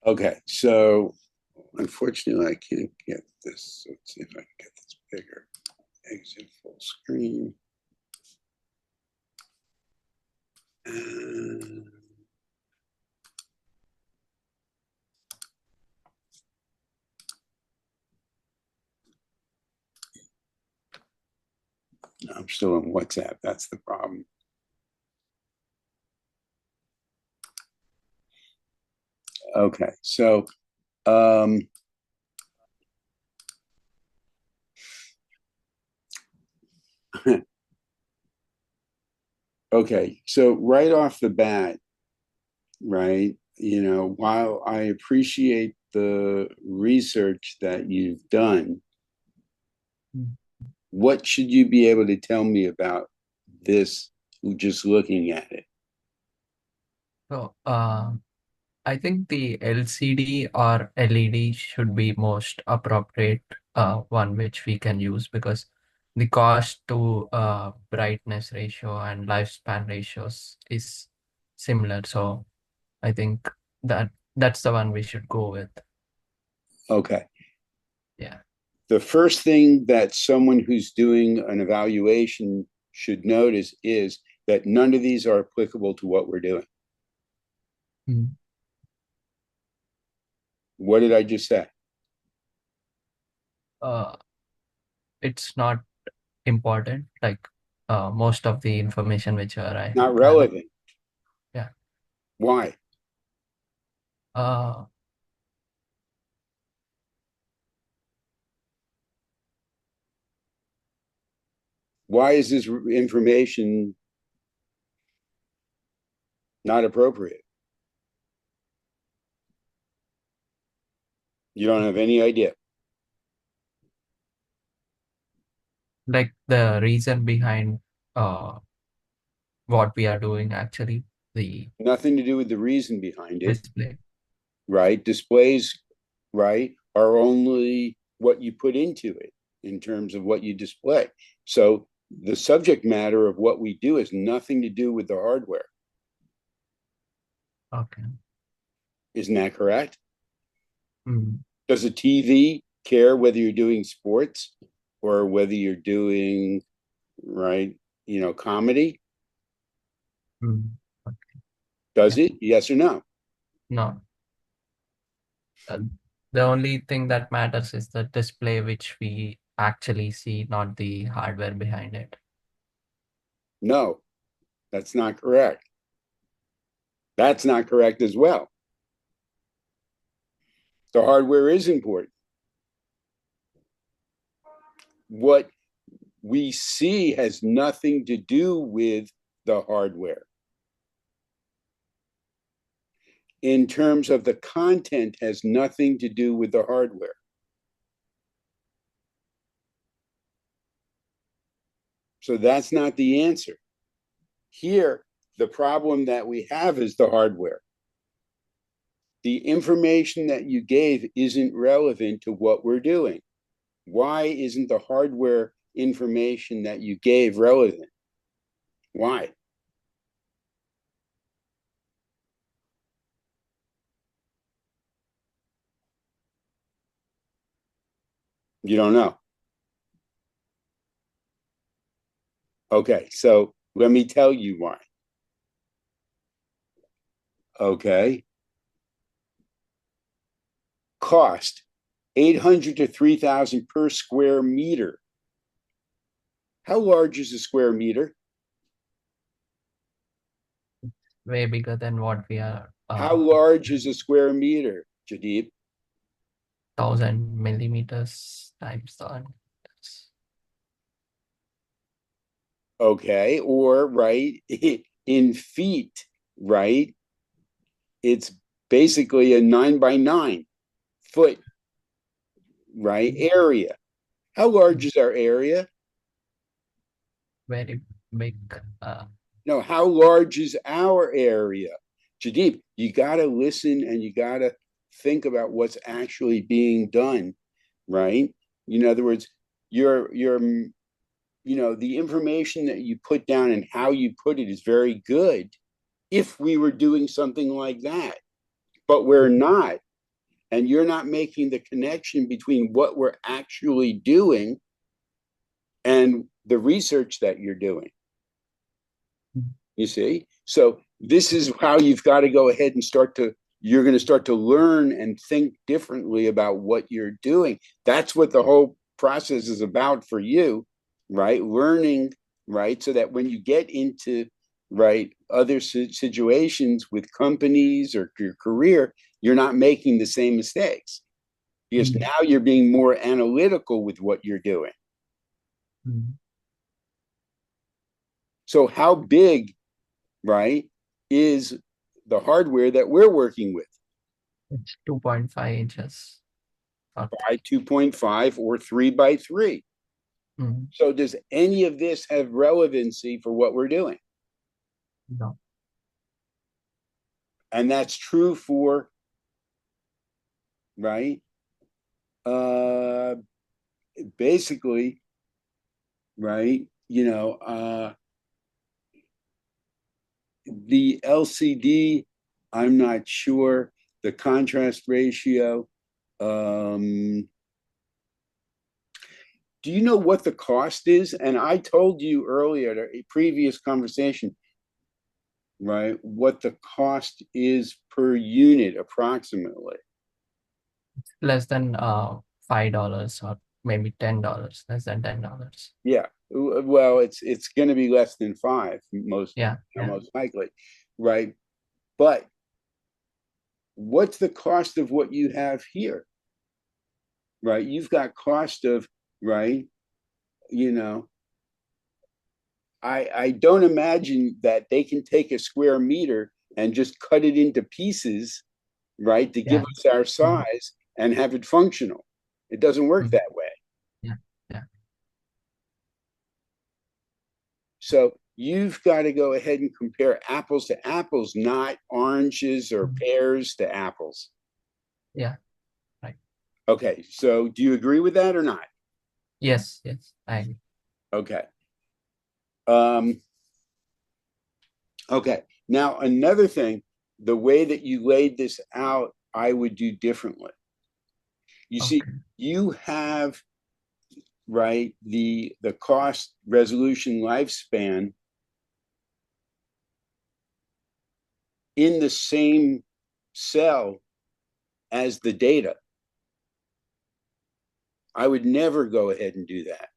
Okay, so unfortunately, I can't get this. Let's see if I can get this bigger. Exit full screen. And I'm still in WhatsApp. That's the problem. Okay, so um, okay, so right off the bat, right? While I appreciate the research that you've done, what should you be able to tell me about this just looking at it? So, I think the LCD or LED should be most appropriate one which we can use because the cost to brightness ratio and lifespan ratios is similar. So I think that's the one we should go with. Okay. Yeah. The first thing that someone who's doing an evaluation should notice is that none of these are applicable to what we're doing. Mm. What did I just say? Uh, it's not important. Like most of the information which I Not gathered. relevant. Yeah. Why? Uh, Why is this information not appropriate? You don't have any idea. like the reason behind uh what we are doing actually the Nothing to do with the reason behind it, display. right? Displays, right, are only what you put into it in terms of what you display. So the subject matter of what we do has nothing to do with the hardware. Okay. Isn't that correct? Mm, Does a TV care whether you're doing sports or whether you're doing, right, comedy? mm. Does Yeah. it? Yes or no? No. uh, the only thing that matters is the display which we actually see, not the hardware behind it. No, that's not correct. That's not correct as well. The hardware is important. What we see has nothing to do with the hardware. In terms of the content, has nothing to do with the hardware. So that's not the answer. Here, the problem that we have is the hardware. The information that you gave isn't relevant to what we're doing. Why isn't the hardware information that you gave relevant? Why? You don't know. Okay, so let me tell you why. Okay. Cost 800 to 3,000 per square meter. How large is a square meter? Way bigger than what we are How large is a square meter, Jadip? 1000 millimeters times the Okay, or right, in feet, right? It's basically a 9 by 9 foot, right? Area. How large is our area? very big. No, how large is our area? Jadip, you got to listen and you got to think about what's actually being done, right? In other words, your the information that you put down and how you put it is very good if we were doing something like that, but we're not. and you're not making the connection between what we're actually doing and the research that you're doing. You see? So this is how you've got to go ahead and you're going to start to learn and think differently about what you're doing. That's what the whole process is about for you, right? Learning, right? So that when you get into, right, other situations with companies or your career, you're not making the same mistakes because Mm. now you're being more analytical with what you're doing. Mm. So how big, right, is the hardware that we're working with? It's 2.5 inches or By 2.5 or 3 by 3. mm, So does any of this have relevancy for what we're doing? no. And that's true for, right? Uh, Basically, right? The LCD, I'm not sure. The contrast ratio. Um, do you know what the cost is? And I told you earlier at a previous conversation, right, what the cost is per unit approximately. Less than $5 or maybe $10. Less than $10. Yeah. Well, it's going to be less than five, Yeah, yeah. most likely, right? But what's the cost of what you have here, right? You've got cost of, right? You know, I don't imagine that they can take a square meter and just cut it into pieces, right, to give Yeah. us our Mm. size and have it functional. It doesn't work Mm. that way. Yeah, yeah. So you've got to go ahead and compare apples to apples, not oranges or Mm. pears to apples. Yeah, right. Okay, so do you agree with that or not? Yes, yes. I agree. Okay. Um, okay. Now another thing, the way that you laid this out, I would do differently. You see, Okay. you have, right, the cost resolution lifespan in the same cell as the data. I would never go ahead and do that.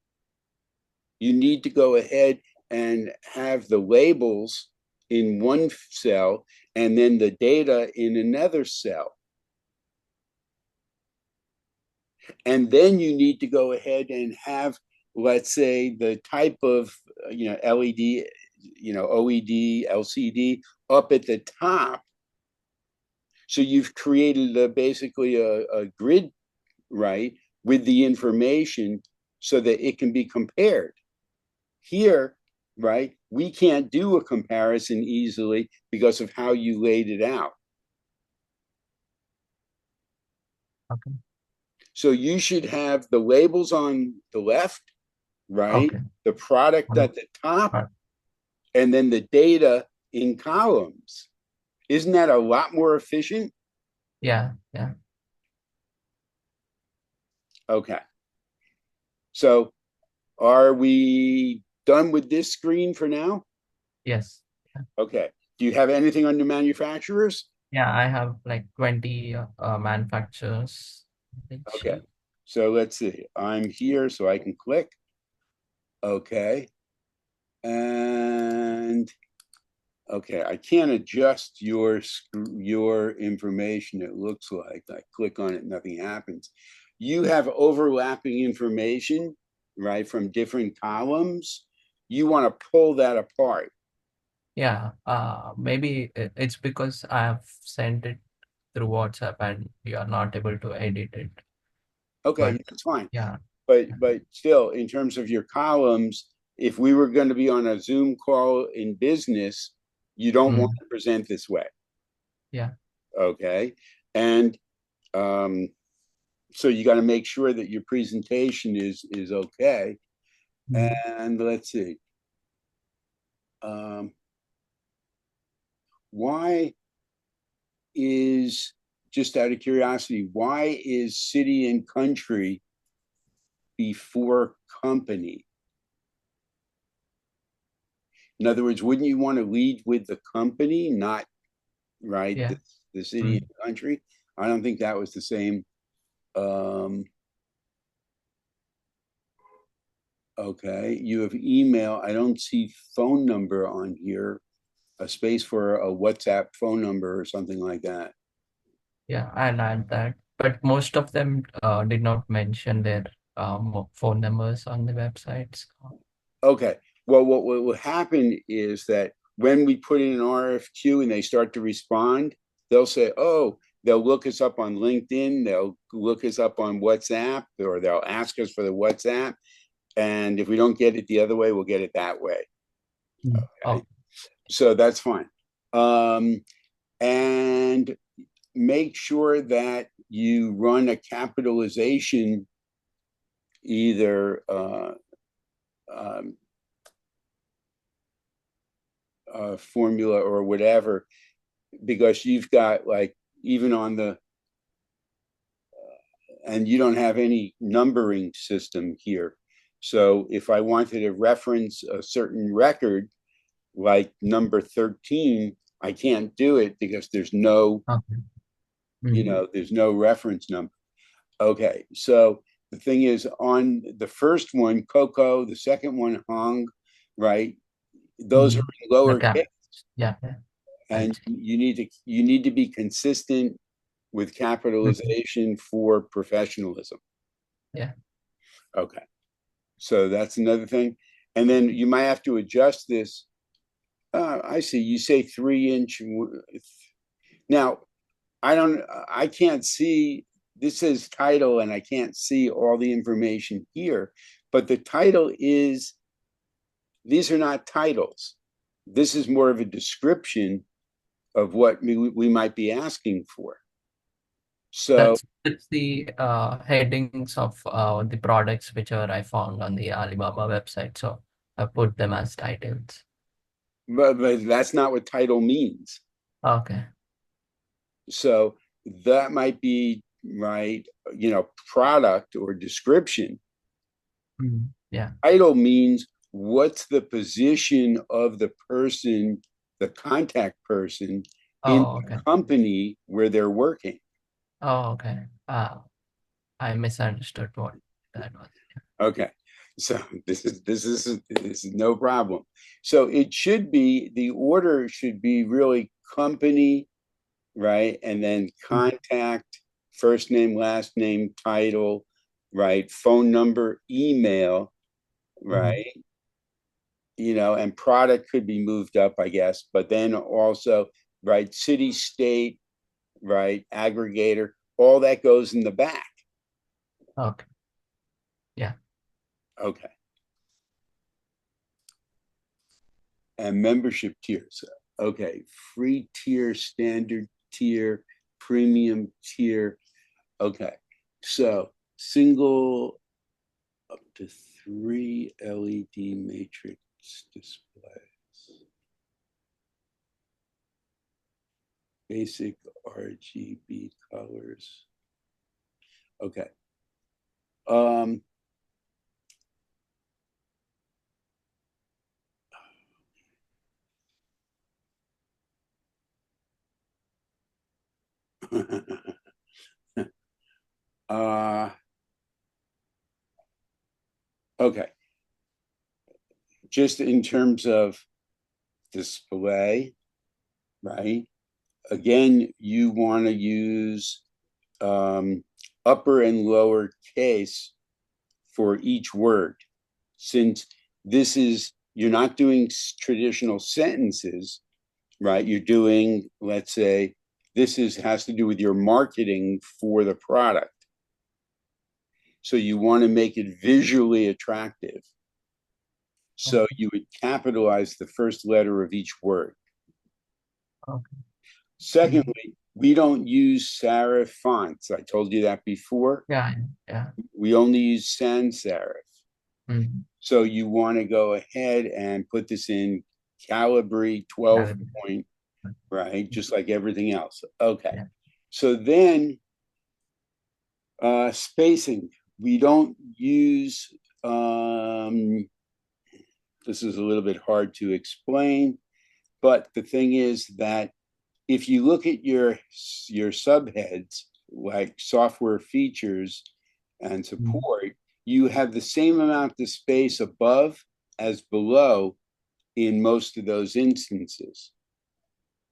You need to go ahead and have the labels in one cell and then the data in another cell. And then you need to go ahead and have, let's say, the type of, LED, OED, LCD up at the top. So you've created basically a grid, right, with the information so that it can be compared. Here, right, we can't do a comparison easily because of how you laid it out. Okay. So you should have the labels on the left, right, Okay. the product Mm. at the top, Right. and then the data in columns. Isn't that a lot more efficient? Yeah, yeah. Okay. So are we done with this screen for now? Yes. Yeah. Okay. Do you have anything under manufacturers? Yeah, I have like 20 manufacturers. Okay. Sheet. So let's see. I'm here, so I can click. Okay. And okay, I can't adjust your information. It looks like I click on it, nothing happens. You have overlapping information, right, from different columns. You want to pull that apart. Yeah, maybe it's because I have sent it through WhatsApp and you are not able to edit it. Okay, But that's fine. yeah, yeah. But still, in terms of your columns, if we were going to be on a Zoom call in business, you don't want Mm, to present this way. yeah. Okay. And um, so you got to make sure that your presentation is okay. Mm, And let's see. Um, why is just out of curiosity, why is city and country before company? In other words, wouldn't you want to lead with the company, not right Yeah. the city Mm. and country? I don't think that was the same. Um, okay, you have email. I don't see phone number on here. A space for a WhatsApp phone number or something like that. Yeah, I'll add that. But most of them did not mention their phone numbers on the websites. Okay. Well, what will happen is that when we put in an RFQ and they start to respond, they'll say, oh, they'll look us up on LinkedIn, they'll look us up on WhatsApp, or they'll ask us for the WhatsApp. And if we don't get it the other way, we'll get it that way. Mm. Okay. Oh, So that's fine. And make sure that you run a capitalization either um, formula or whatever, because you've got like even on the and you don't have any numbering system here. So if I wanted to reference a certain record like number 13, I can't do it because there's no, okay. Mm. there's no reference number. Okay, so the thing is on the first one, Coco, the second one, Hong, right? Those are Mm. in The lowercase, cap. Yeah, yeah. I'll and see. you need to be consistent with Mhm. capitalization for professionalism. Yeah. Okay, so that's another thing. And then you might have to adjust this. I see. You say 3 inch. Now, I can't see, this says title and I can't see all the information here, but the title is, these are not titles. This is more of a description of what we might be asking for. So, That's the headings of the products whichever I found on the Alibaba website. So I put them as titles. but that's not what title means. Okay. So that might be right, product or description. Mm. Yeah. Title means what's the position of the person, the contact person in Oh, the okay. company where they're working. Oh, okay. I misunderstood what that was. Okay. So this is no problem. So it should be, the order should be really company, right? And then Mm. contact, first name, last name, title, right? Phone number, email, Mhm. right? And product could be moved up, I guess, but then also, right, city, state, right, aggregator, all that goes in the back. Okay. Yeah. Okay. And membership tiers. Okay. Free tier, standard tier, premium tier. Okay. So single up to 3 LED matrix displays. Basic RGB colors. Okay. Um, uh, okay. Just in terms of display, right? Again, you want to use upper and lower case for each word, since you're not doing traditional sentences, right? You're doing, let's say, has to do with your marketing for the product. So you want to make it visually attractive. So Okay. you would capitalize the first letter of each word. Okay. Mhm. Secondly, we don't use serif fonts. I told you that before. Yeah. Yeah. We only use sans serif. Mhm. So you want to go ahead and put this in Calibri Yeah. 12 point, right? Just like everything else. Okay. Yeah. So then spacing, we don't use, this is a little bit hard to explain, but the thing is that if you look at your subheads, like software features and Mm. support, you have the same amount of space above as below in most of those instances.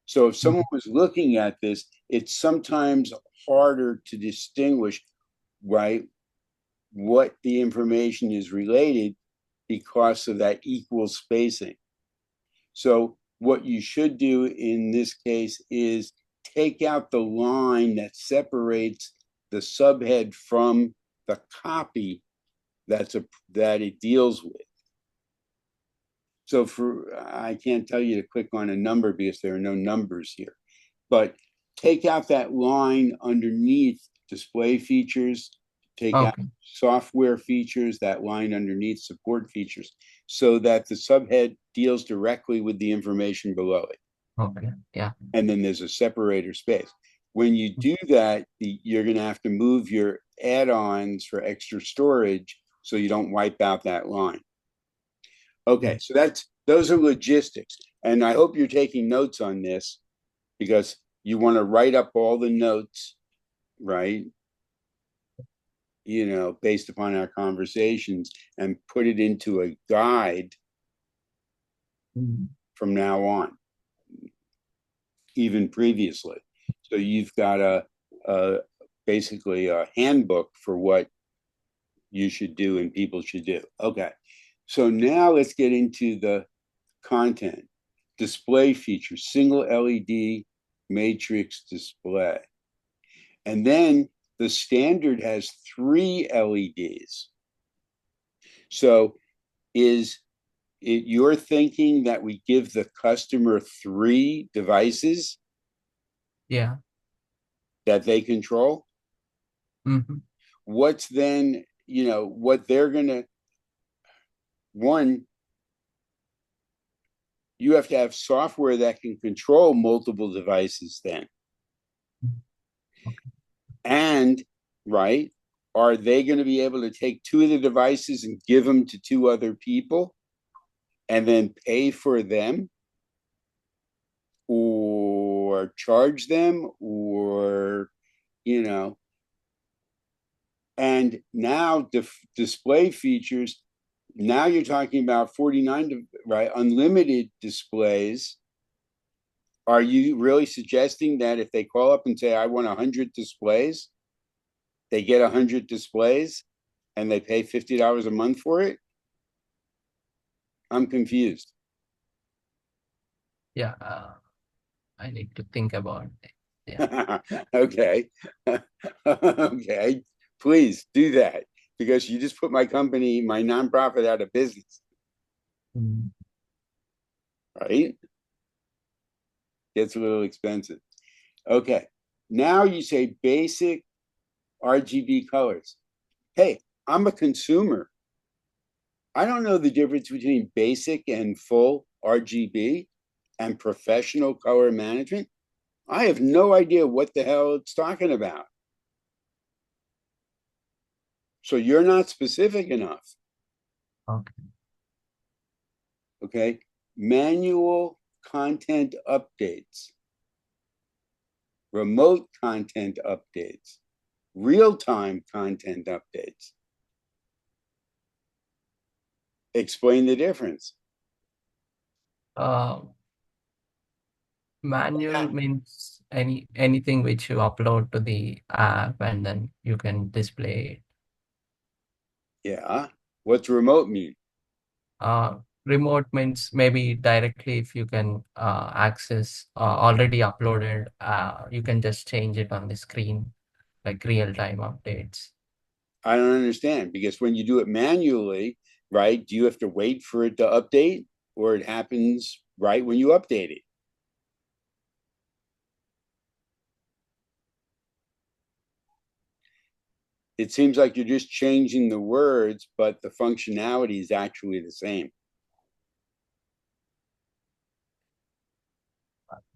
So if someone Mhm. was looking at this, it's sometimes harder to distinguish, right, what the information is related because of that equal spacing. So what you should do in this case is take out the line that separates the subhead from the copy that it deals with. So I can't tell you to click on a number because there are no numbers here, but take out that line underneath display features, take out Okay. software features, that line underneath support features, so that the subhead deals directly with the information below it. Okay. Yeah. And then there's a separator space. When you do that, you're going to have to move your add-ons for extra storage so you don't wipe out that line. Okay, Mm. so those are logistics. And I hope you're taking notes on this because you want to write up all the notes, right? Based upon our conversations and put it into a guide Mm. from now on, even previously. So you've got a basically a handbook for what you should do and people should do. Okay. So now let's get into the content. Display features, single LED matrix display. And then the standard has 3 LEDs. So is it your thinking that we give the customer 3 devices Yeah. that they control? Hmm. What's then, what they're going to, one, you have to have software that can control multiple devices then. Okay. And, right, are they going to be able to take 2 of the devices and give them to 2 other people and then pay for them or charge them or, you know, and now display features, now you're talking about 49, right, unlimited displays. Are you really suggesting that if they call up and say, I want 100 displays, they get 100 displays and they pay $50 a month for it? I'm confused. Yeah. I need to think about it. Yeah. Okay. Okay. Please do that because you just put my company, my nonprofit out of business, Mm. right? Gets a little expensive. Okay. Now you say basic RGB colors. Hey, I'm a consumer. I don't know the difference between basic and full RGB and professional color management. I have no idea what the hell it's talking about. So you're not specific enough. Okay. Okay. Manual content updates, remote content updates, real time content updates. Explain the difference. Uh, Manual means anything which you upload to the app and then you can display it. Yeah. What's remote mean? Remote means maybe directly if you can access already uploaded, you can just change it on the screen, like real-time updates. I don't understand because when you do it manually, right, do you have to wait for it to update or it happens right when you update it? It seems like you're just changing the words, but the functionality is actually the same.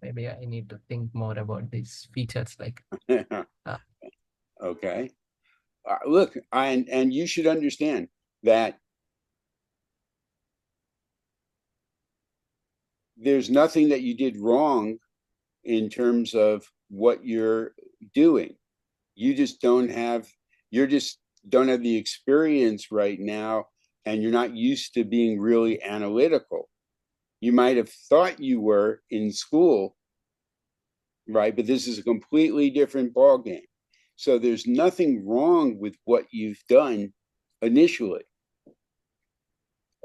maybe I need to think more about these features. Like, uh, Okay. Look, and you should understand that there's nothing that you did wrong in terms of what you're doing. You just don't have, you're just don't have the experience right now, and you're not used to being really analytical. You might have thought you were in school, right? But this is a completely different ball game. So there's nothing wrong with what you've done initially.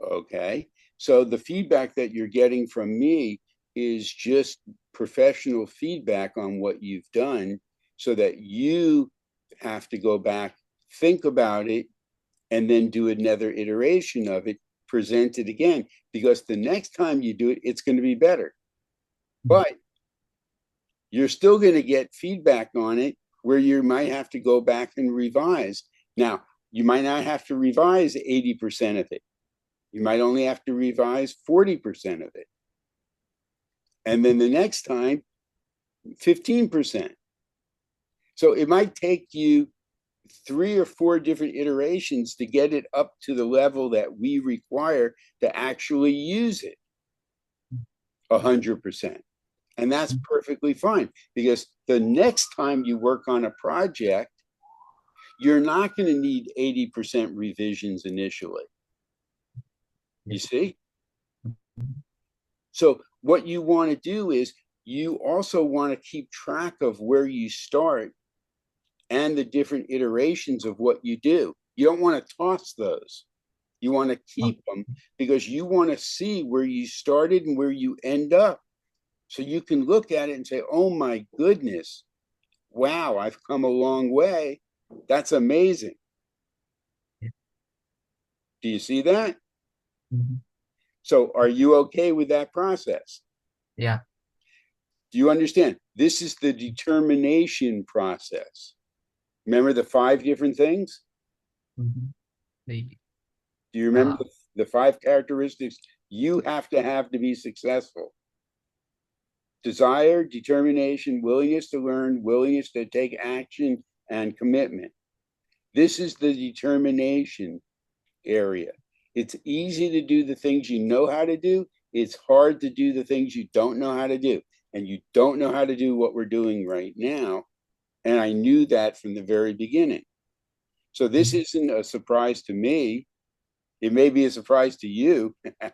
Okay. So the feedback that you're getting from me is just professional feedback on what you've done so that you have to go back, think about it, and then do another iteration of it, present it again, because the next time you do it, it's going to be better. But you're still going to get feedback on it where you might have to go back and revise. Now, you might not have to revise 80% of it. You might only have to revise 40% of it. And then the next time, 15%. So it might take you 3 or 4 different iterations to get it up to the level that we require to actually use it 100%. And that's perfectly fine, because the next time you work on a project, you're not going to need 80% revisions initially. You see? So what you want to do is you also want to keep track of where you start and the different iterations of what you do. You don't want to toss those. You want to keep them because you want to see where you started and where you end up. So you can look at it and say, oh my goodness, wow, I've come a long way. That's amazing. Do you see that? Mhm. So are you okay with that process? Yeah. Do you understand? This is the determination process. Remember the 5 different things? Mhm. The Do you remember uh, the 5 characteristics you have to be successful? Desire, determination, willingness to learn, willingness to take action, and commitment. This is the determination area. It's easy to do the things you know how to do. It's hard to do the things you don't know how to do. And you don't know how to do what we're doing right now. And I knew that from the very beginning. So this isn't a surprise to me. It may be a surprise to you, yeah.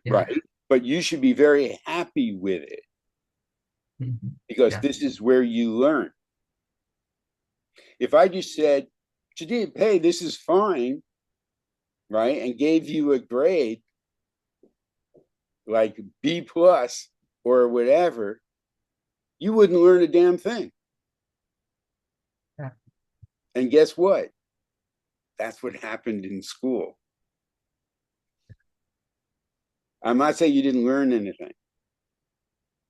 right? But you should be very happy with it Mhm. because Yeah. this is where you learn. If I just said, Jadid, hey, this is fine, right? And gave you a grade like B plus or whatever, you wouldn't learn a damn thing. Yeah. And guess what? That's what happened in school. I'm not saying you didn't learn anything,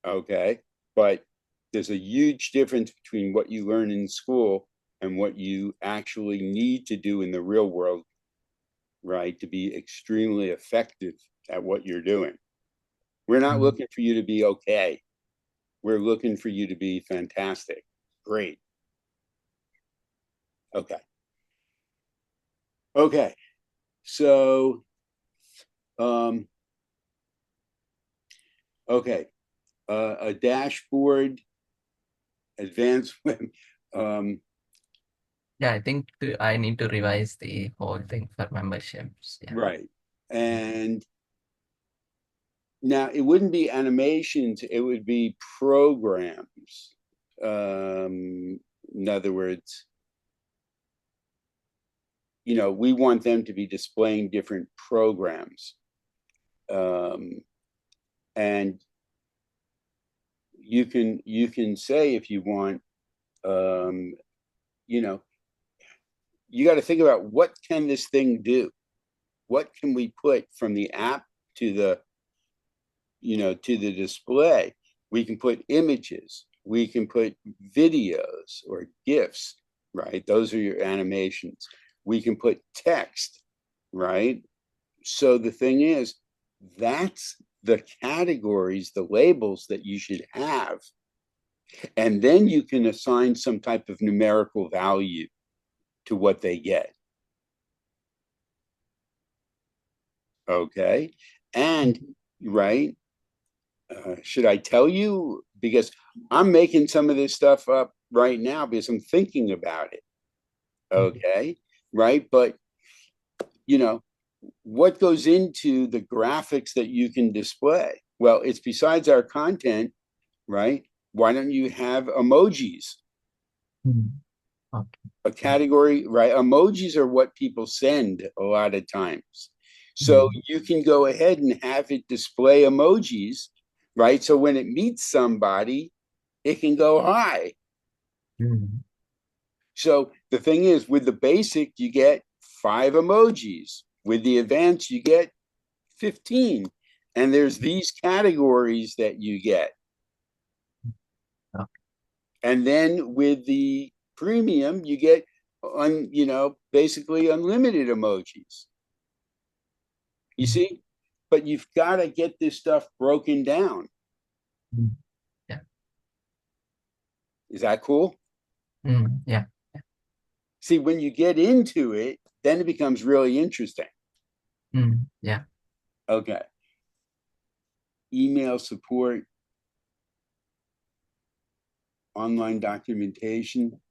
okay? But there's a huge difference between what you learn in school and what you actually need to do in the real world, right? To be extremely effective at what you're doing. We're not Mhm. looking for you to be okay. We're looking for you to be fantastic. Great. Okay. Okay. So, um, okay. A dashboard, advanced web. Um, Yeah, I think I need to revise the whole thing for memberships. Yeah. right. And now it wouldn't be animations, it would be programs. In other words, we want them to be displaying different programs. Um, and you can say if you want, um, you know, you got to think about what can this thing do? What can we put from the app to the display? We can put images, we can put videos or GIFs, right? Those are your animations. We can put text, right? So the thing is, that's the categories, the labels that you should have. And then you can assign some type of numerical value to what they get. Okay. And, right, should I tell you? Because I'm making some of this stuff up right now because I'm thinking about it. Okay. Right. But, you know, what goes into the graphics that you can display? Well, it's besides our content, right? Why don't you have emojis? Okay. A category, right? Emojis are what people send a lot of times. So Mm. you can go ahead and have it display emojis, right? So when it meets somebody, it can go hi. Mm. So the thing is, with the basic, you get 5 emojis. With the advanced, you get 15. And there's these categories that you get. Okay. And then with the premium, you get basically unlimited emojis. You Mm. see? But you've got to get this stuff broken down. Mm. Yeah. Is that cool? Yeah. See, when you get into it, then it becomes really interesting. Yeah. Okay. Email support, online documentation.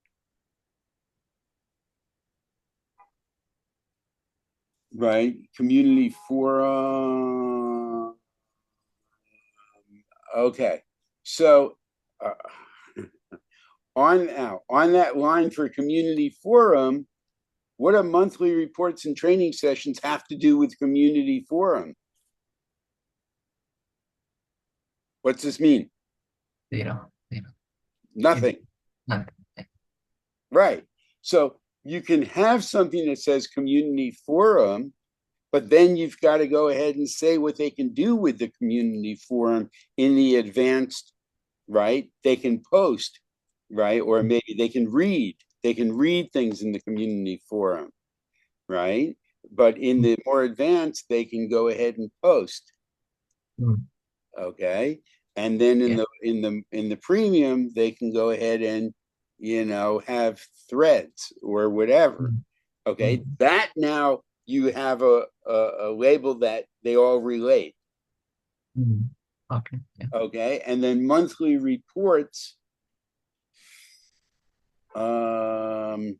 Right? Community forum. Okay. So on that line for community forum, what do monthly reports and training sessions have to do with community forum? What's this mean? Zero. Zero. Zero. Nothing. Nothing. Right. So you can have something that says community forum, but then you've got to go ahead and say what they can do with the community forum in the advanced, right? They can post, right? Or maybe they can read. They can read things in the community forum, right? But in the more advanced, they can go ahead and post. Mm. Okay. And then in Yeah. the premium, they can go ahead and have threads or whatever. Mm. Okay. Mm. That now you have a label that they all relate. Mm. Okay. Yeah. Okay. And then monthly reports. Um,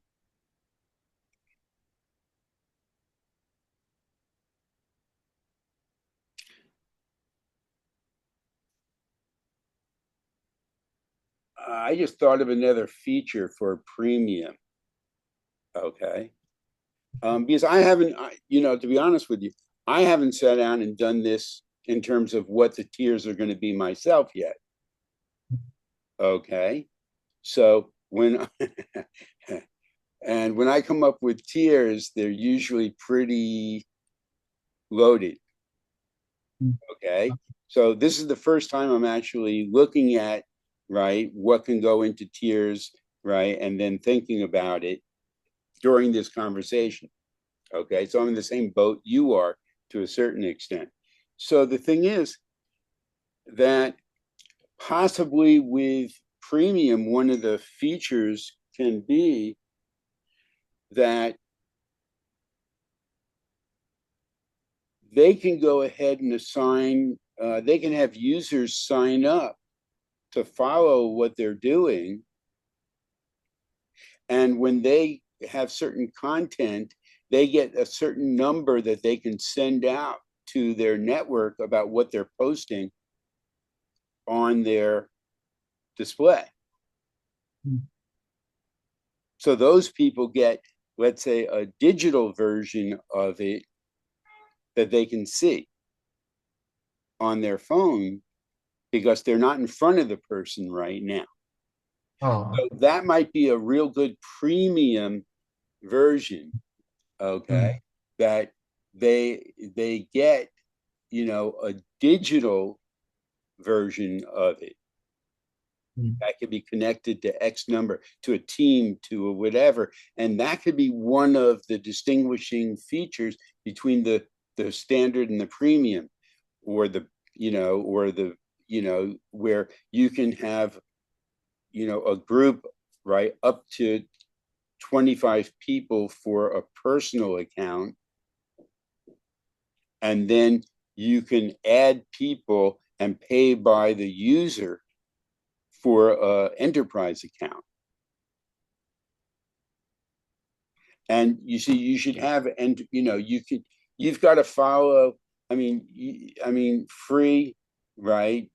I just thought of another feature for premium. Okay. Because I haven't, to be honest with you, I haven't sat down and done this in terms of what the tiers are going to be myself yet. Okay. So and when I come up with tiers, they're usually pretty loaded. Mm. Okay. So this is the first time I'm actually looking at, right, what can go into tiers, right, and then thinking about it during this conversation. Okay. So I'm in the same boat you are to a certain extent. So the thing is that possibly with premium, one of the features can be that they can go ahead and assign, they can have users sign up to follow what they're doing. And when they have certain content, they get a certain number that they can send out to their network about what they're posting on their display. Mm. So those people get, let's say, a digital version of it that they can see on their phone because they're not in front of the person right now. Oh. So that might be a real good premium version, okay, Mm. that they get, a digital version of it Mm. that could be connected to X number, to a team, to a whatever. And that could be one of the distinguishing features between the standard and the premium, or the or where you can have, a group, right, up to 25 people for a personal account. And then you can add people and pay by the user for an enterprise account. And you see, you should have, and you've got to follow. Free, right?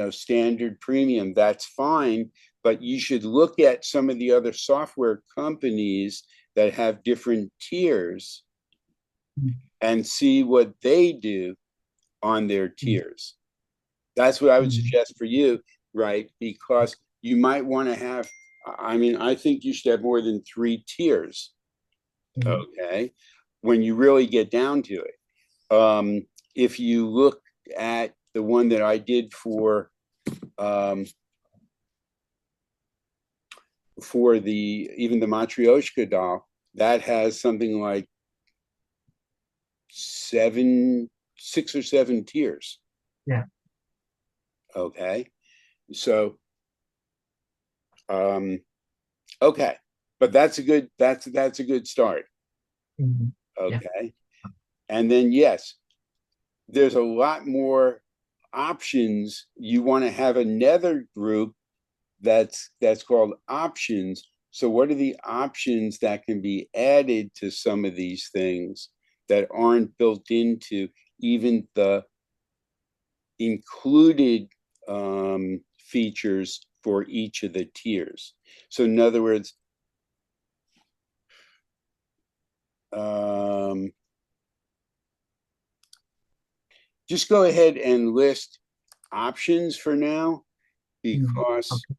Standard premium, that's fine, but you should look at some of the other software companies that have different tiers and see what they do on their tiers. That's what I would suggest for you, right? Because you might want to have, I think you should have more than 3 tiers. Okay. When you really get down to it. If you look at the one that I did for even the Matryoshka doll, that has something like 6 or 7 tiers. Yeah. Okay. So, okay, but that's a good start. Okay. Yeah. And then, yes, there's a lot more options. You want to have another group that's called options. So what are the options that can be added to some of these things that aren't built into even the included features for each of the tiers? So in other words, just go ahead and list options for now, because Okay.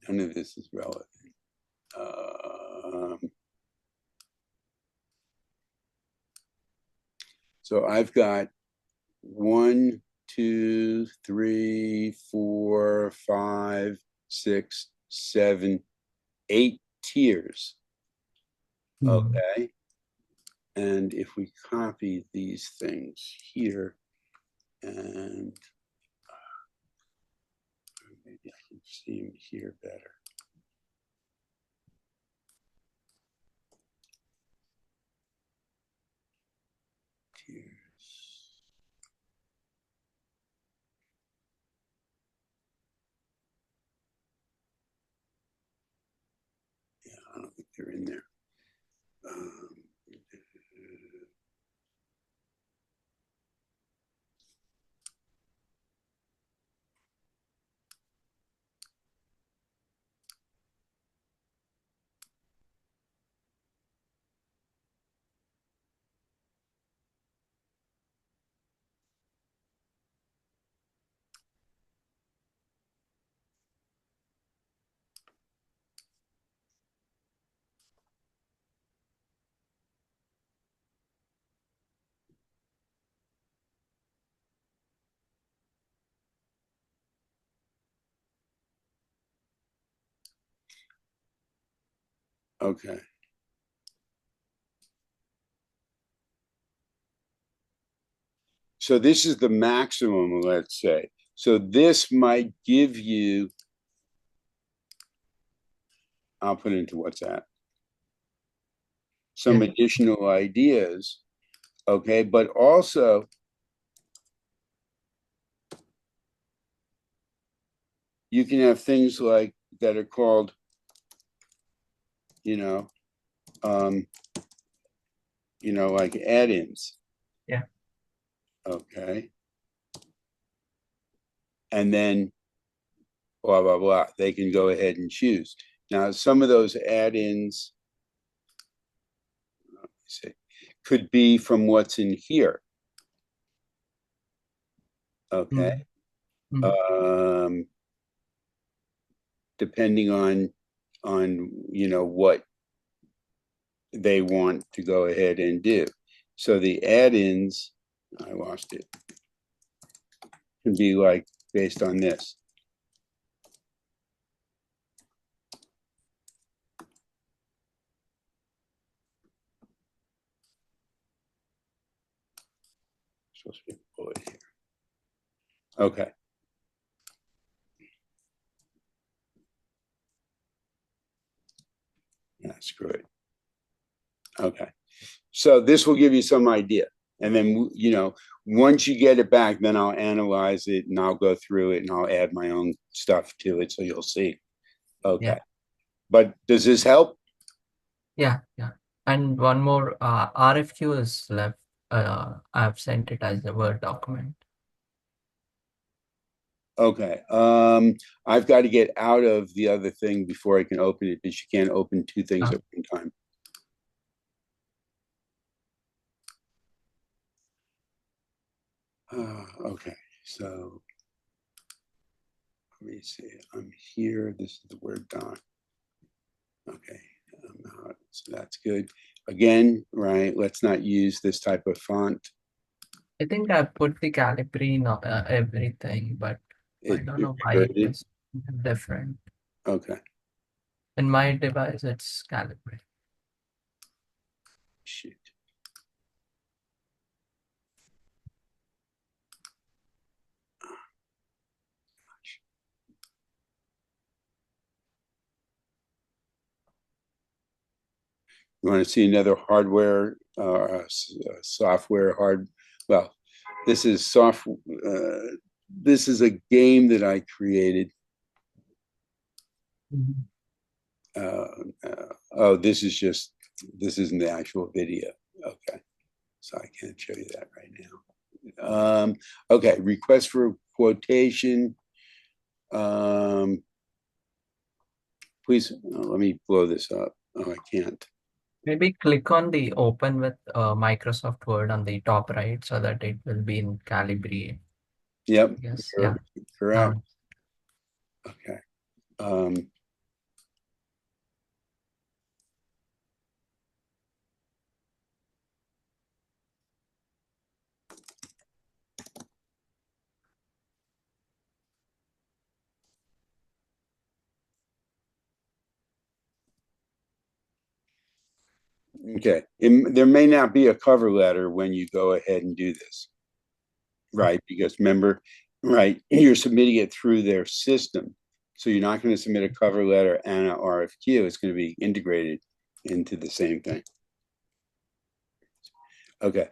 none of this is relevant. Um, so I've got 1, 2, 3, 4, 5, 6, 7, 8 tiers. Okay. And if we copy these things here, and maybe I can see them here better. Tiers. Yeah, I don't think they're in there. Okay. So this is the maximum, let's say. So this might give you, I'll put it into WhatsApp, some additional ideas. Okay. But also, you can have things like that are called, like add-ins. Yeah. Okay. And then blah, blah, blah. They can go ahead and choose. Now, some of those add-ins could be from what's in here. Okay. Depending on what they want to go ahead and do. So the add-ins, I lost it, can be like based on this. supposed to be a bullet here. Okay. Yeah, screw it. Okay. So this will give you some idea. And then, once you get it back, then I'll analyze it and I'll go through it and I'll add my own stuff to it. So you'll see. Okay. Yeah. But does this help? Yeah. Yeah. And one more, RFQ is left. I've sent it as a Word document. Okay. I've got to get out of the other thing before I can open it, because you can't open two things Uh, at one time. Okay. So let me see. I'm here. This is the Word doc. Okay. I'm out. So that's good. Again, right? Let's not use this type of font. I think I put the Calibri in everything, but I It don't should know be why it converted. was different. Okay. In my device, it's Calibri. Shoot. You want to see another hardware, software well, this is this is a game that I created. Oh, this isn't the actual video. Okay. So I can't show you that right now. Okay, request for quotation. Please, let me blow this up. Oh, I can't. Maybe click on the open with Microsoft Word on the top right so that it will be in Calibri. Yep, Yes, yeah. correct. Now, Okay. Okay. There may not be a cover letter when you go ahead and do this, right? Because remember, right, you're submitting it through their system. So you're not going to submit a cover letter and an RFQ. It's going to be integrated into the same thing. Okay.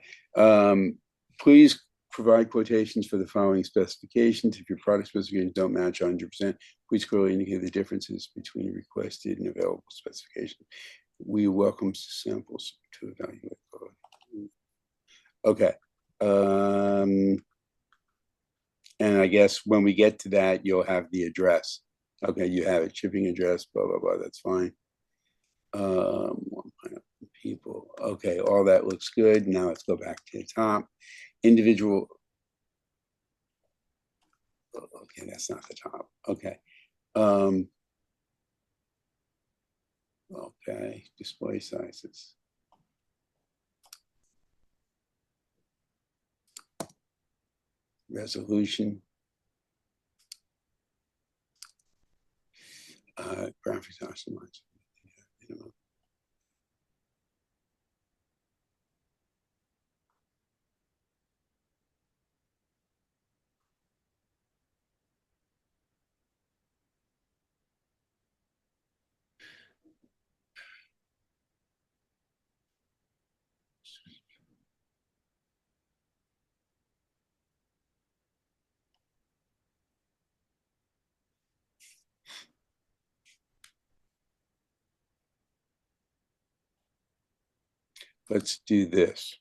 Please provide quotations for the following specifications. If your product specifications don't match 100%, please clearly indicate the differences between requested and available specifications. We welcome samples to evaluate. Okay. And I guess when we get to that, you'll have the address. Okay, you have it, shipping address, blah, blah, blah, that's fine. People, okay, all that looks good. Now let's go back to the top. Individual, okay, that's not the top. Okay. Okay, display sizes. Resolution. Graphics optimized. Let's do this.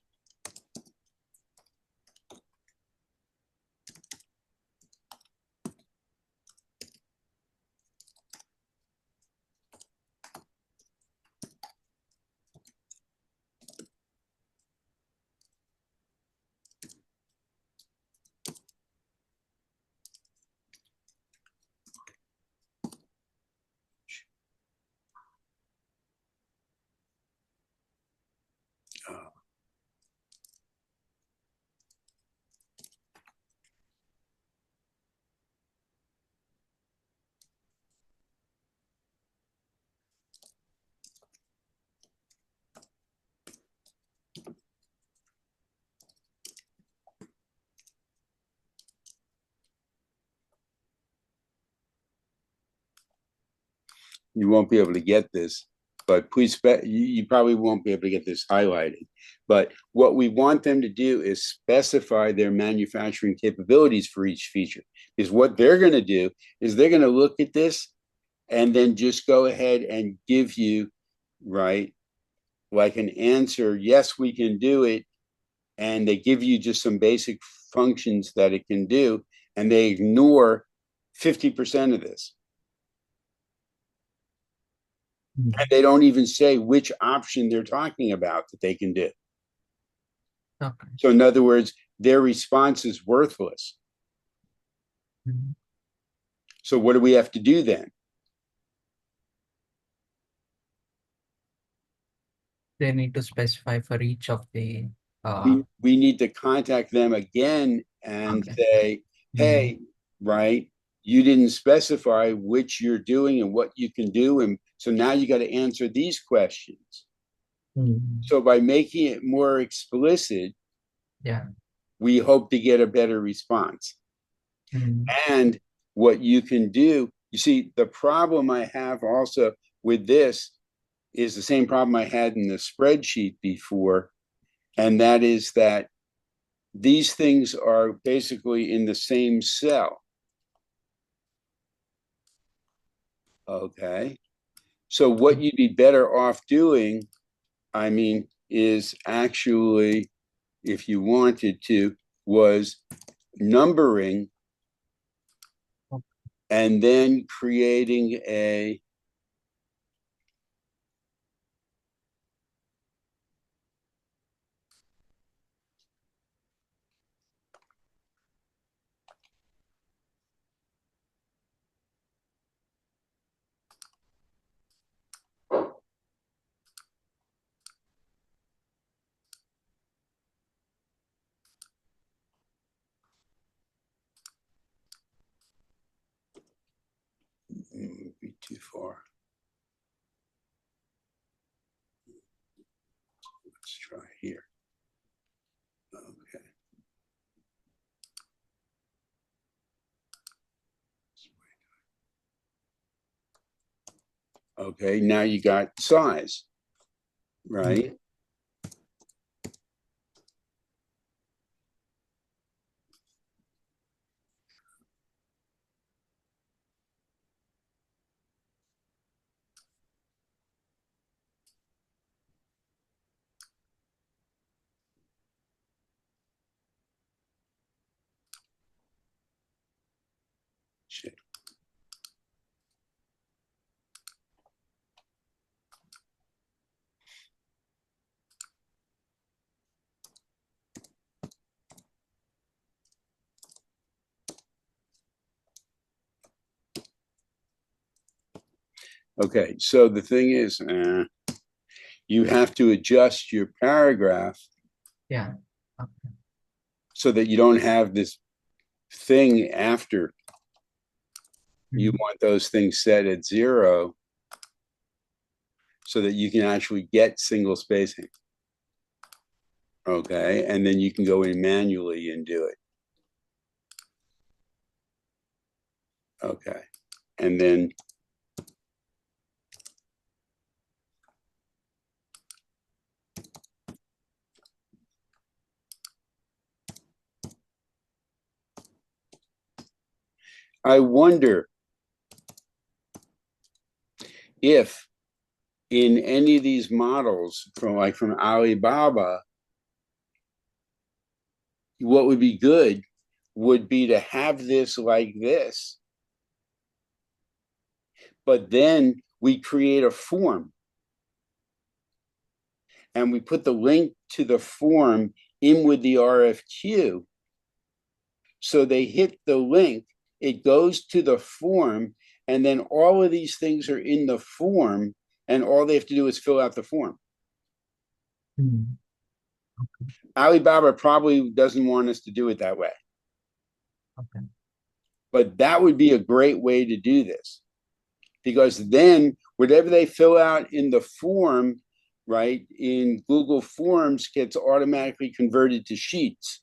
you won't be able to get this, but please, you probably won't be able to get this highlighted. But what we want them to do is specify their manufacturing capabilities for each feature. Because what they're going to do is they're going to look at this and then just go ahead and give you, right, like an answer, yes, we can do it. And they give you just some basic functions that it can do, and they ignore 50% of this. And they don't even say which option they're talking about that they can do. Okay. So in other words, their response is worthless. So what do we have to do then? They need to specify for each of the We need to contact them again and okay. say, hey, right, you didn't specify which you're doing and what you can do. And so now you got to answer these questions. So by making it more explicit, Yeah. we hope to get a better response. And what you can do, you see, the problem I have also with this is the same problem I had in the spreadsheet before. And that is that these things are basically in the same cell. Okay. So what you'd be better off doing, I mean, is actually, if you wanted to, was numbering and then creating a would be too far. Let's try here. Okay. Okay, now you got size, right? Shit. Okay, so the thing is, you have to adjust your paragraph Yeah. Okay. so that you don't have this thing after. You want those things set at 0 so that you can actually get single spacing. Okay, and then you can go in manually and do it. Okay, and then I wonder if in any of these models from Alibaba, what would be good would be to have this like this, but then we create a form and we put the link to the form in with the RFQ. So they hit the link, it goes to the form, and then all of these things are in the form, and all they have to do is fill out the form. Alibaba probably doesn't want us to do it that way. Okay. But that would be a great way to do this, because then whatever they fill out in the form, right, in Google Forms gets automatically converted to sheets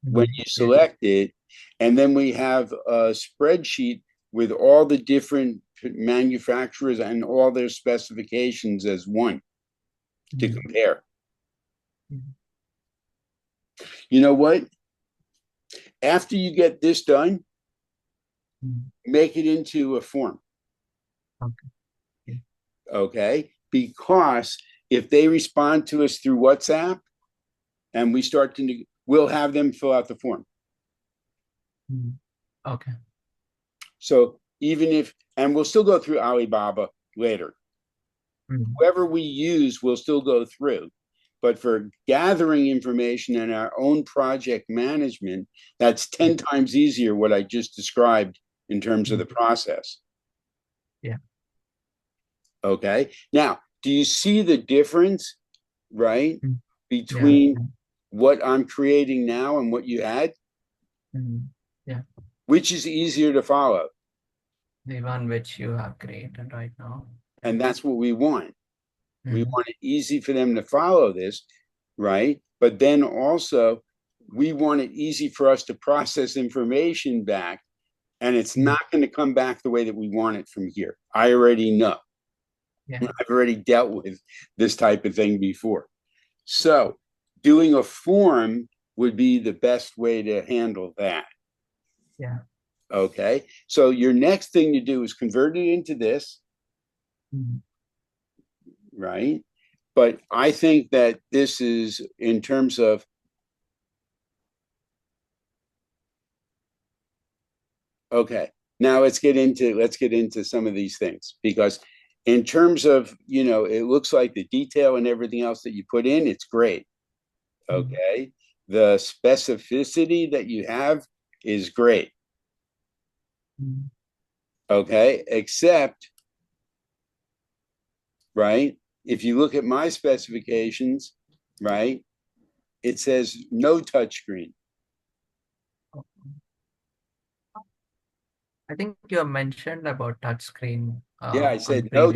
when you select it. And then we have a spreadsheet with all the different manufacturers and all their specifications as one to compare. You know what? After you get this done, make it into a form. Okay. Okay? Because if they respond to us through WhatsApp and we start to, we'll have them fill out the form. Okay. So even if, and we'll still go through Alibaba later. Whoever we use, we'll still go through. But for gathering information and our own project management, that's 10 times easier what I just described in terms of the process. Yeah. Okay. Now, do you see the difference, right, between what I'm creating now and what you had? Yeah. Which is easier to follow? The one which you have created right now. And that's what we want. We want it easy for them to follow this, right? But then also, we want it easy for us to process information back, and it's not going to come back the way that we want it from here. I already know. Yeah. I've already dealt with this type of thing before. So doing a form would be the best way to handle that. Yeah. Okay. So your next thing to do is convert it into this. Right. But I think that this is in terms of, okay, now let's get into some of these things, because in terms of, it looks like the detail and everything else that you put in, it's great. Okay. The specificity that you have is great. Okay. Except, right, if you look at my specifications, right, it says no touchscreen. I think you have mentioned about touchscreen. Yeah, I said no.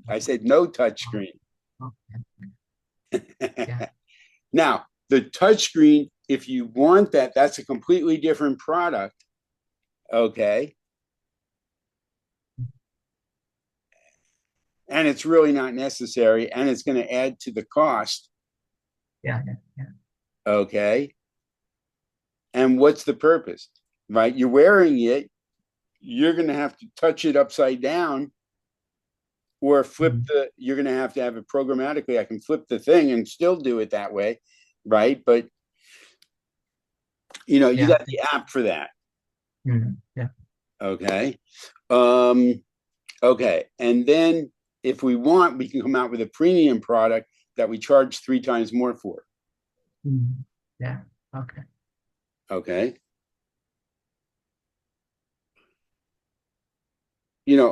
I said no touchscreen. Yeah. Now, the touchscreen, if you want that, that's a completely different product. Okay. And it's really not necessary, and it's going to add to the cost. Yeah. Okay. And what's the purpose? Right? You're wearing it, you're going to have to touch it upside down or flip you're going to have it programmatically. I can flip the thing and still do it that way. Right. But, you got the app for that. Yeah. Okay. Okay. And then if we want, we can come out with a premium product that we charge 3 times more for. Yeah. Okay. Okay.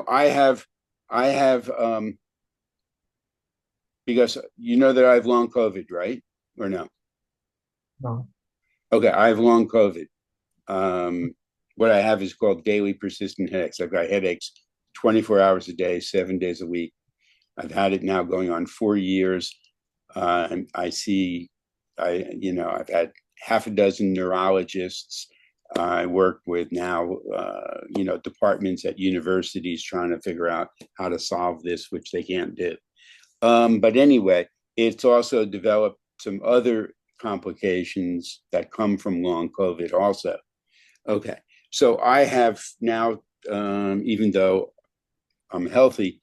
I have because you know that I have long COVID, right? Or no? No. Okay, I have long COVID. What I have is called daily persistent headaches. I've got headaches 24 hours a day, 7 days a week. I've had it now going on 4 years. And I've had half a dozen neurologists. I work with now, departments at universities trying to figure out how to solve this, which they can't do. But anyway, it's also developed some other complications that come from long COVID also. Okay. So I have now, even though I'm healthy,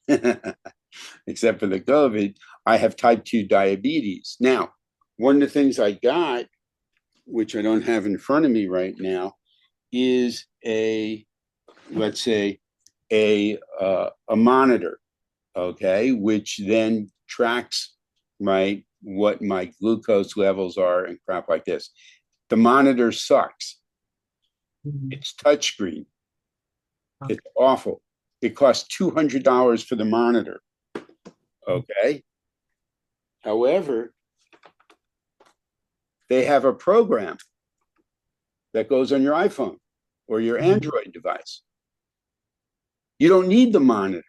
except for the COVID, I have type 2 diabetes. Now, one of the things I got, which I don't have in front of me right now, is let's say, a monitor, okay, which then tracks, right, what my glucose levels are and crap like this. The monitor sucks. It's touchscreen. It's awful. It costs $200 for the monitor. Okay. However, they have a program that goes on your iPhone or your Android device. You don't need the monitor.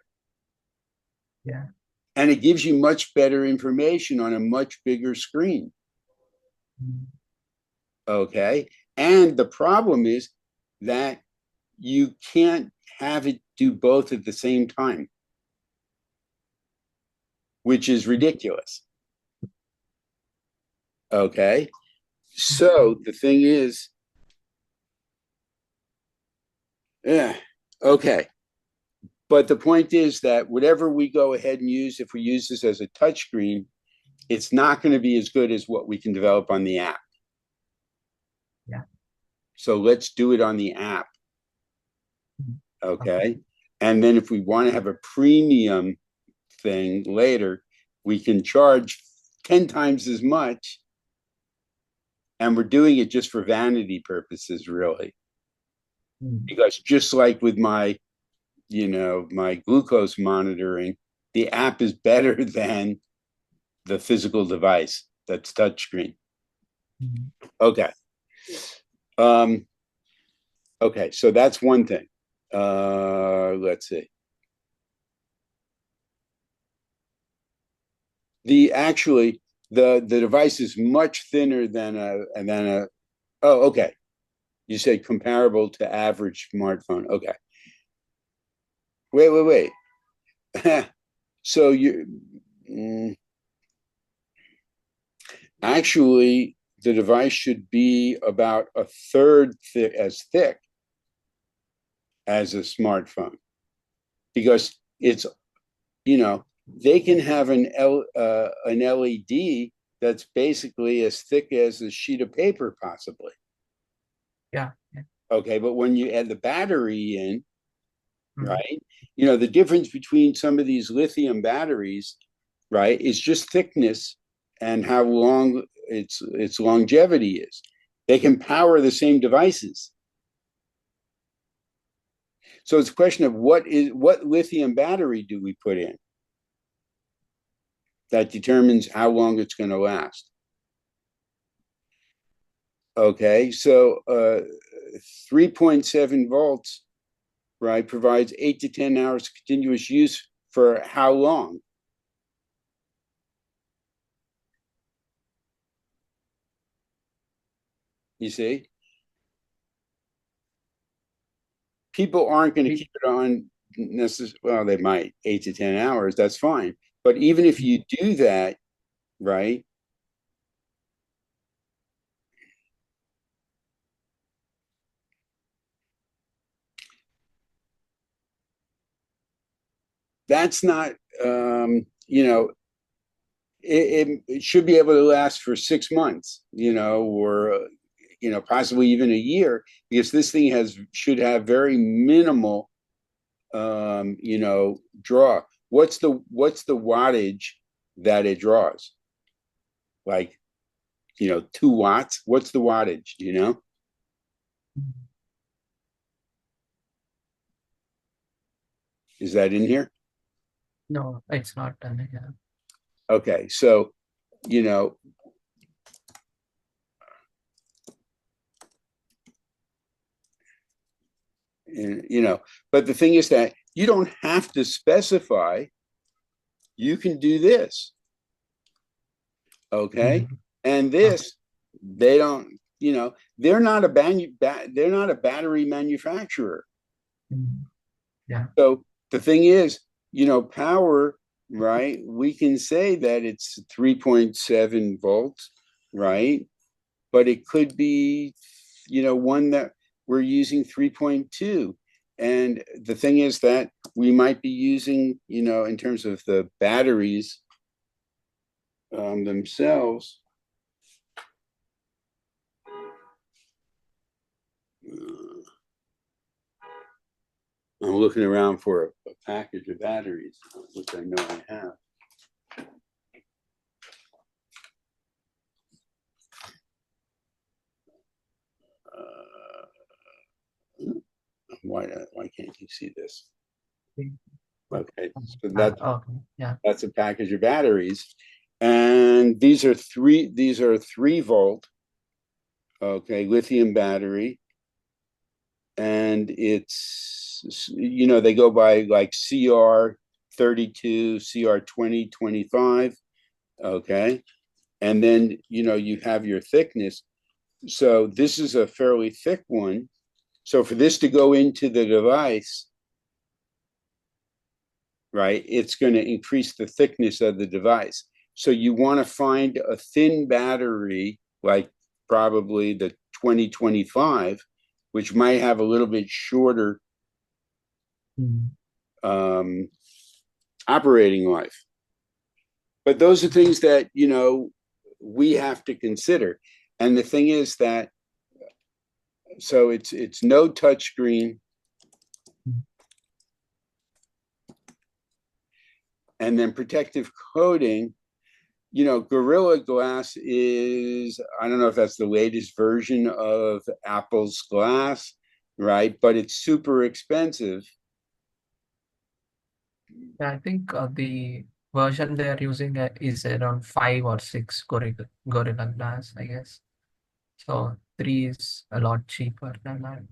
Yeah. And it gives you much better information on a much bigger screen. Okay. And the problem is that you can't have it do both at the same time, which is ridiculous. Okay. So the thing is, yeah, okay. But the point is that whatever we go ahead and use, if we use this as a touchscreen, it's not going to be as good as what we can develop on the app. Yeah. So let's do it on the app. Okay. And then if we want to have a premium thing later, we can charge 10 times as much. And we're doing it just for vanity purposes, really. Because just like with my, my glucose monitoring, the app is better than the physical device that's touchscreen. Okay. Okay, so that's one thing. Let's see. The device is much thinner than a oh, okay. You said comparable to average smartphone. Okay. Wait. So actually the device should be about a third as thick as a smartphone, because it's, they can have an LED that's basically as thick as a sheet of paper, possibly. Yeah. Okay, but when you add the battery in, right, the difference between some of these lithium batteries, right, is just thickness and how long its longevity is. They can power the same devices. So it's a question of what lithium battery do we put in that determines how long it's going to last. Okay, so 3.7 volts, right, provides 8 to 10 hours continuous use for how long? You see? People aren't going to keep it on necessarily, well, they might, 8 to 10 hours, that's fine. But even if you do that, right, that's not, it should be able to last for 6 months, or possibly even a year, because this thing should have very minimal, draw. What's the wattage that it draws? Like, 2 watts. What's the wattage? Do you know? Is that in here? No, it's not done. Yeah. Okay, so you know, but the thing is that you don't have to specify. You can do this, okay? And this, they don't. They're not they're not a battery manufacturer. Yeah. So the thing is, power, right? We can say that it's 3.7 volts, right? But it could be, one that we're using 3.2. And the thing is that we might be using, in terms of the batteries themselves. I'm looking around for a package of batteries, which I know I have. Why can't you see this? Okay, so that's a package of batteries, and these are 3-volt, okay, lithium battery, and it's they go by like CR32, CR20, 25, okay, and then you have your thickness. So this is a fairly thick one. So for this to go into the device, right, it's going to increase the thickness of the device. So you want to find a thin battery, like probably the 2025, which might have a little bit shorter Mm. um, operating life. But those are things that, we have to consider. And the thing is that, so it's no touchscreen, and then protective coating. Gorilla Glass is, I don't know if that's the latest version of Apple's glass, right? But it's super expensive. Yeah, I think the version they are using is around 5 or 6 Gorilla Glass, I guess. So 3 is a lot cheaper than that.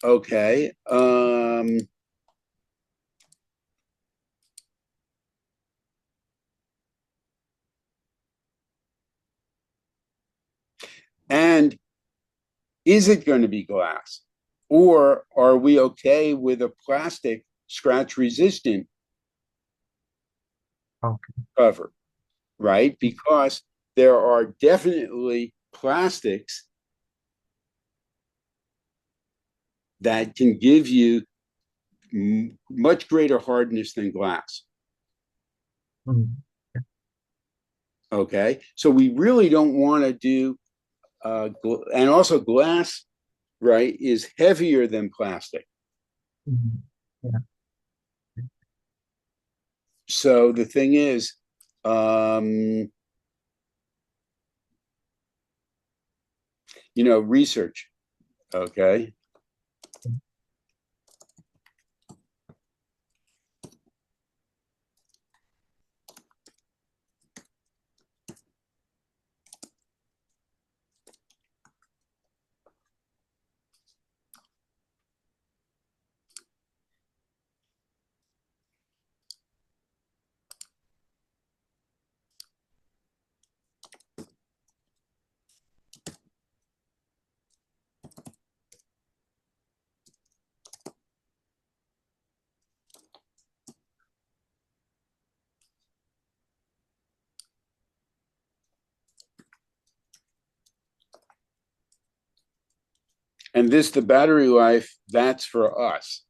Okay. And is it going to be glass? Or are we okay with a plastic scratch resistant Okay. cover, right? Because there are definitely plastics that can give you much greater hardness than glass. Mm. Okay. So we really don't want to do, and also glass, right, is heavier than plastic. Mm. Yeah. So the thing is, um, research. Okay. And the battery life, that's for us.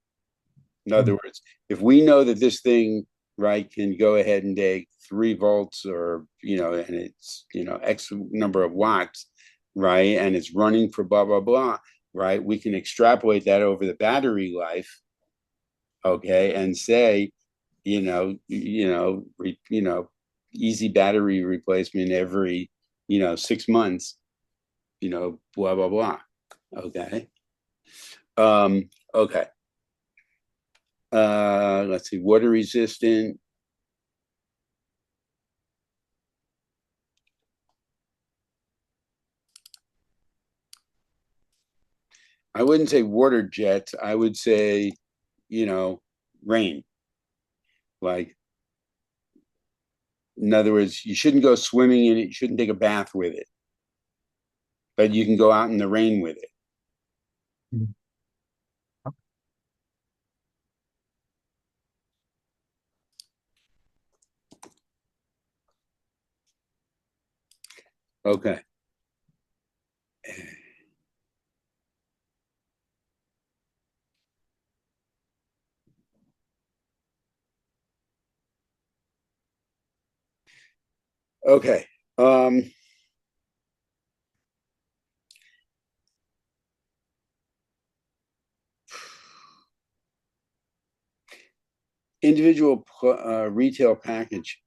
In other Mm. words, if we know that this thing, right, can go ahead and take 3 volts, or, and it's, X number of watts, right, and it's running for blah, blah, blah, right, we can extrapolate that over the battery life, okay, and say, easy battery replacement every, 6 months, blah, blah, blah. Okay. Okay. Let's see, water resistant. I wouldn't say water jets. I would say, you know, rain. Like, in other words, you shouldn't go swimming in it. You shouldn't take a bath with it, but you can go out in the rain with it. Mm. Okay. Okay. Um, Individual retail package.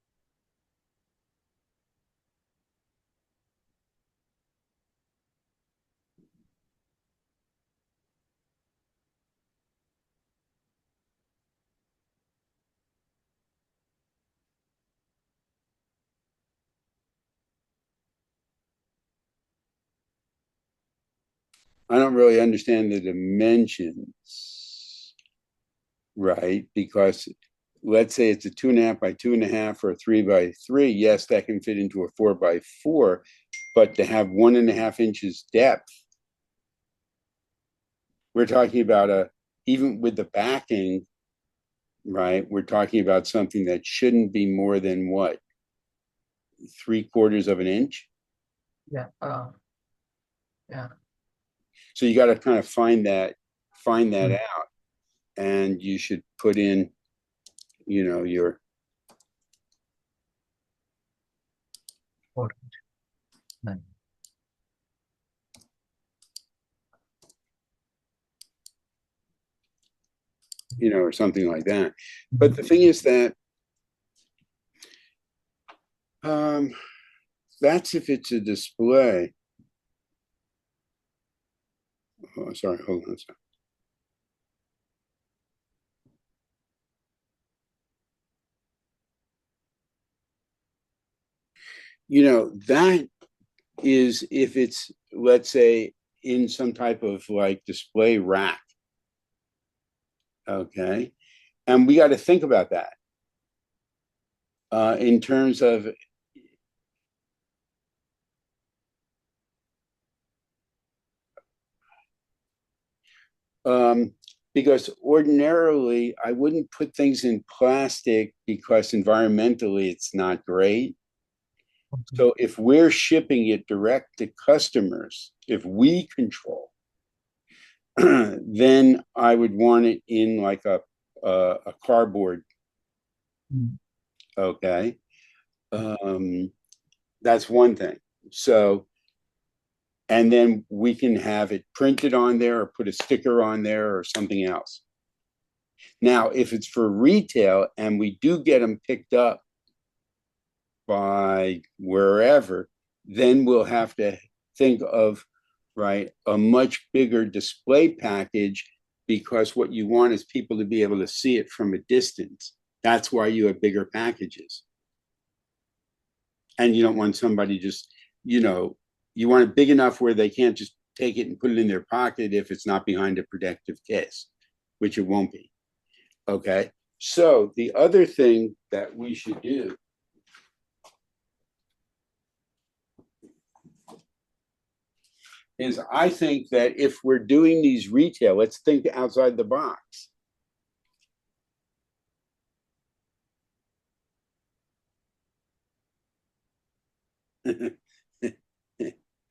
I don't really understand the dimensions, right? Because let's say it's a 2.5 by 2.5 or a 3 by 3. Yes, that can fit into a 4 by 4, but to have 1.5 inches depth, we're talking about even with the backing, right? We're talking about something that shouldn't be more than what, 3/4 of an inch. Yeah. Yeah. So you got to kind of find that Mm. out, and you should put in, your, Four. Nine. or something like that. But Mhm. the thing is that um, that's if it's a display. Oh, sorry, hold on a second. That is if it's, let's say, in some type of like display rack. Okay. And we got to think about that in terms of, um, because ordinarily I wouldn't put things in plastic because environmentally it's not great. Okay. So if we're shipping it direct to customers, if we control, then I would want it in like a cardboard. Mm. Okay. Um, that's one thing. So, and then we can have it printed on there or put a sticker on there or something else. Now, if it's for retail and we do get them picked up by wherever, then we'll have to think of, right, a much bigger display package, because what you want is people to be able to see it from a distance. That's why you have bigger packages. And you don't want somebody just, you know, you want it big enough where they can't just take it and put it in their pocket if it's not behind a protective case, which it won't be. Okay. So the other thing that we should do is, I think that if we're doing these retail, let's think outside the box.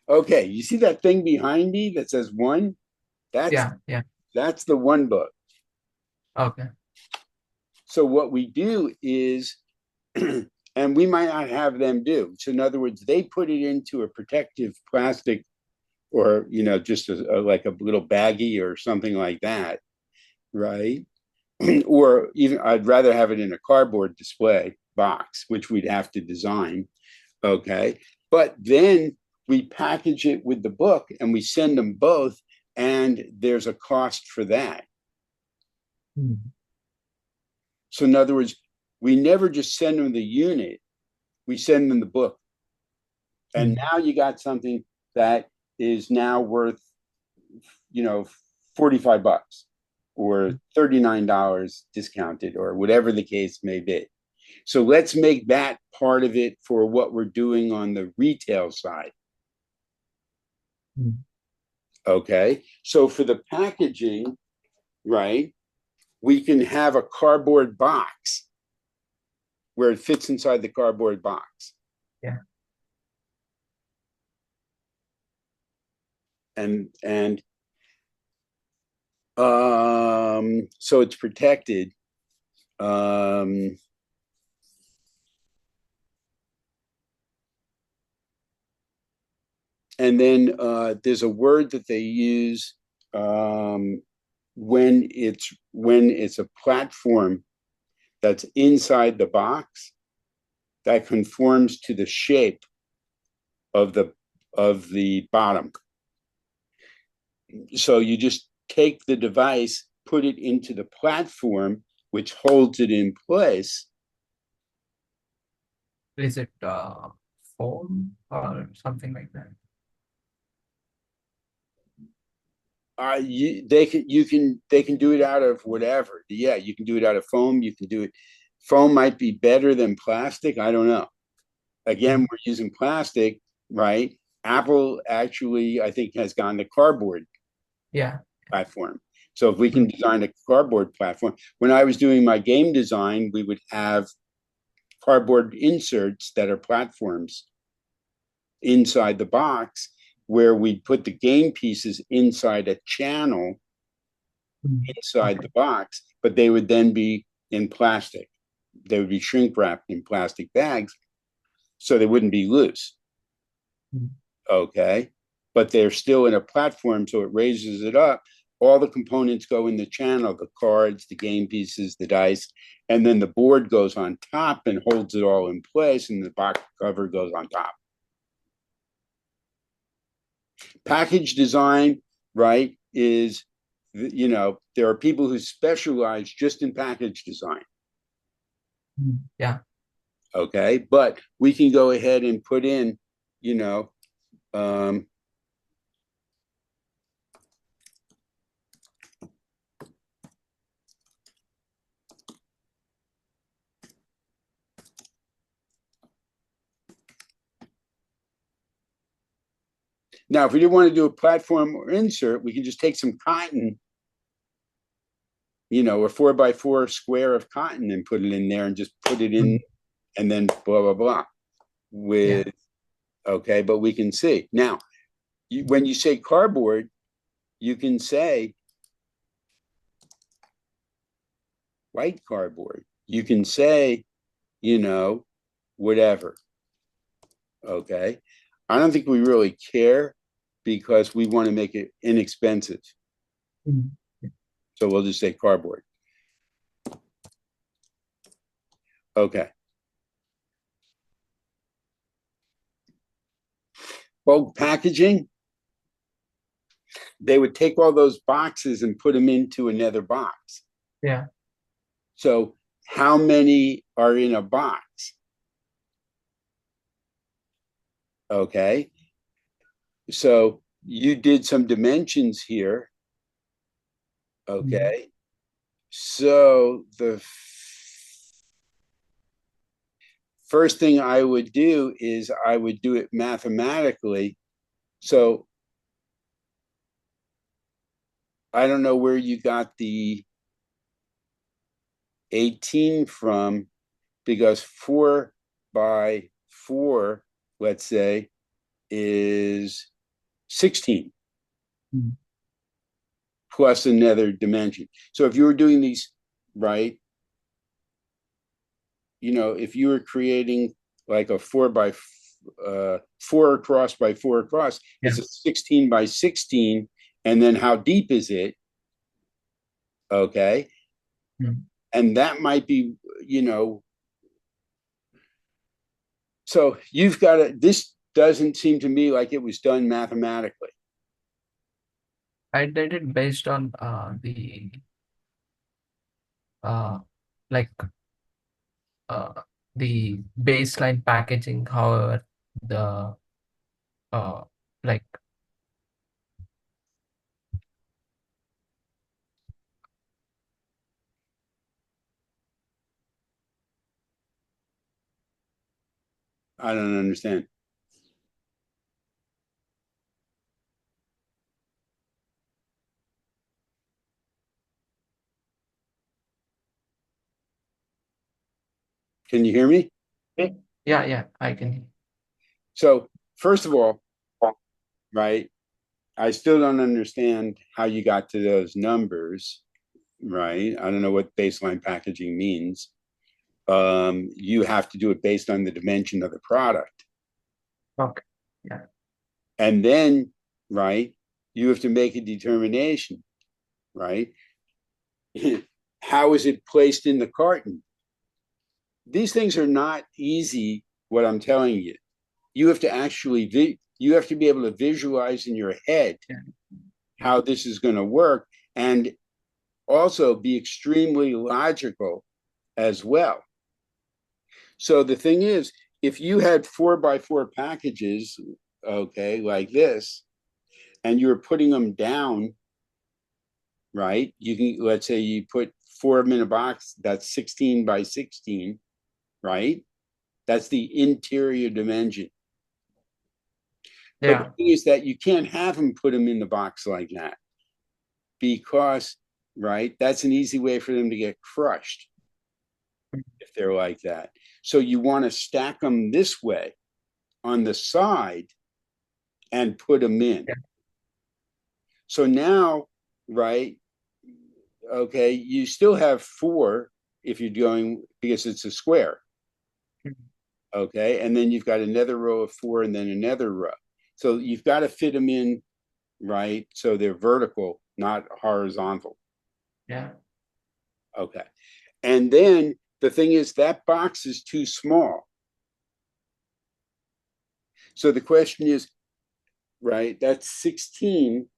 Okay, you see that thing behind me that says one? That's Yeah. Yeah. that's the one book. Okay. So what we do is, and we might not have them do. So in other words, they put it into a protective plastic, or just like a little baggie or something like that, right? Or even I'd rather have it in a cardboard display box, which we'd have to design. Okay. But then we package it with the book and we send them both, and there's a cost for that. Mm. So, in other words, we never just send them the unit, we send them the book. And Mm. now you got something that is now worth, you know, $45 or $39 discounted, or whatever the case may be. So let's make that part of it for what we're doing on the retail side. Mm. Okay. So for the packaging, right, we can have a cardboard box where it fits inside the cardboard box. Yeah. And so it's protected. Um, and then there's a word that they use um, when it's a platform that's inside the box that conforms to the shape of the bottom. So you just take the device, put it into the platform, which holds it in place. Is it foam or something like that? They can do it out of whatever. Yeah, you can do it out of foam. You can do it. Foam might be better than plastic. I don't know. Again, Mm. we're using plastic, right? Apple actually, I think, has gone to cardboard Yeah. platform. So if we can design a cardboard platform, when I was doing my game design, we would have cardboard inserts that are platforms inside the box where we'd put the game pieces inside a channel inside Okay. the box, but they would then be in plastic. They would be shrink wrapped in plastic bags so they wouldn't be loose. Okay. But they're still in a platform, so it raises it up. All the components go in the channel, the cards, the game pieces, the dice, and then the board goes on top and holds it all in place, and the box cover goes on top. Package design, right, is, there are people who specialize just in package design. Yeah. Okay. But we can go ahead and put in, you know, um, now, if we didn't want to do a platform or insert, we can just take some cotton, a 4x4 square of cotton and put it in there and just put it in and then blah, blah, blah Yeah. with, okay, but we can see. Now, when you say cardboard, you can say white cardboard. You can say, whatever. Okay. I don't think we really care because we want to make it inexpensive. So we'll just say cardboard. Okay. Bulk packaging, they would take all those boxes and put them into another box. Yeah. So how many are in a box? Okay. So you did some dimensions here. Okay. So the first thing I would do is I would do it mathematically. So I don't know where you got the 18 from, because 4 by 4, let's say, is 16 plus another dimension. So if you were doing these right, if you were creating like a 4 across by 4 across, Yeah. it's a 16 by 16. And then how deep is it? Okay. And that might be, so you've got to, this doesn't seem to me like it was done mathematically. I did it based on the uh like uh the baseline packaging, however the uh like I don't understand. Can you hear me? yeah, I can. So, first of all, right, I still don't understand how you got to those numbers, right? I don't know what baseline packaging means. You have to do it based on the dimension of the product. Okay. Yeah. And then, right, you have to make a determination, right? How is it placed in the carton? These things are not easy, what I'm telling you. You have to actually, you have to be able to visualize in your head how this is going to work, and also be extremely logical as well. So the thing is, if you had 4x4 packages, okay, like this, and you're putting them down, right? You can, let's say you put 4 of them in a box, that's 16 by 16, right? That's the interior dimension. But the Yeah. thing is that you can't have them put them in the box like that, because right? That's an easy way for them to get crushed if they're like that. So you want to stack them this way on the side and put them in. Yeah. So now, right, okay, you still have four if you're going because it's a square. Okay, and then you've got another row of four and then another row. So you've got to fit them in, right? So they're vertical, not horizontal. Yeah. Okay. And then the thing is that box is too small. So the question is, right, that's 16.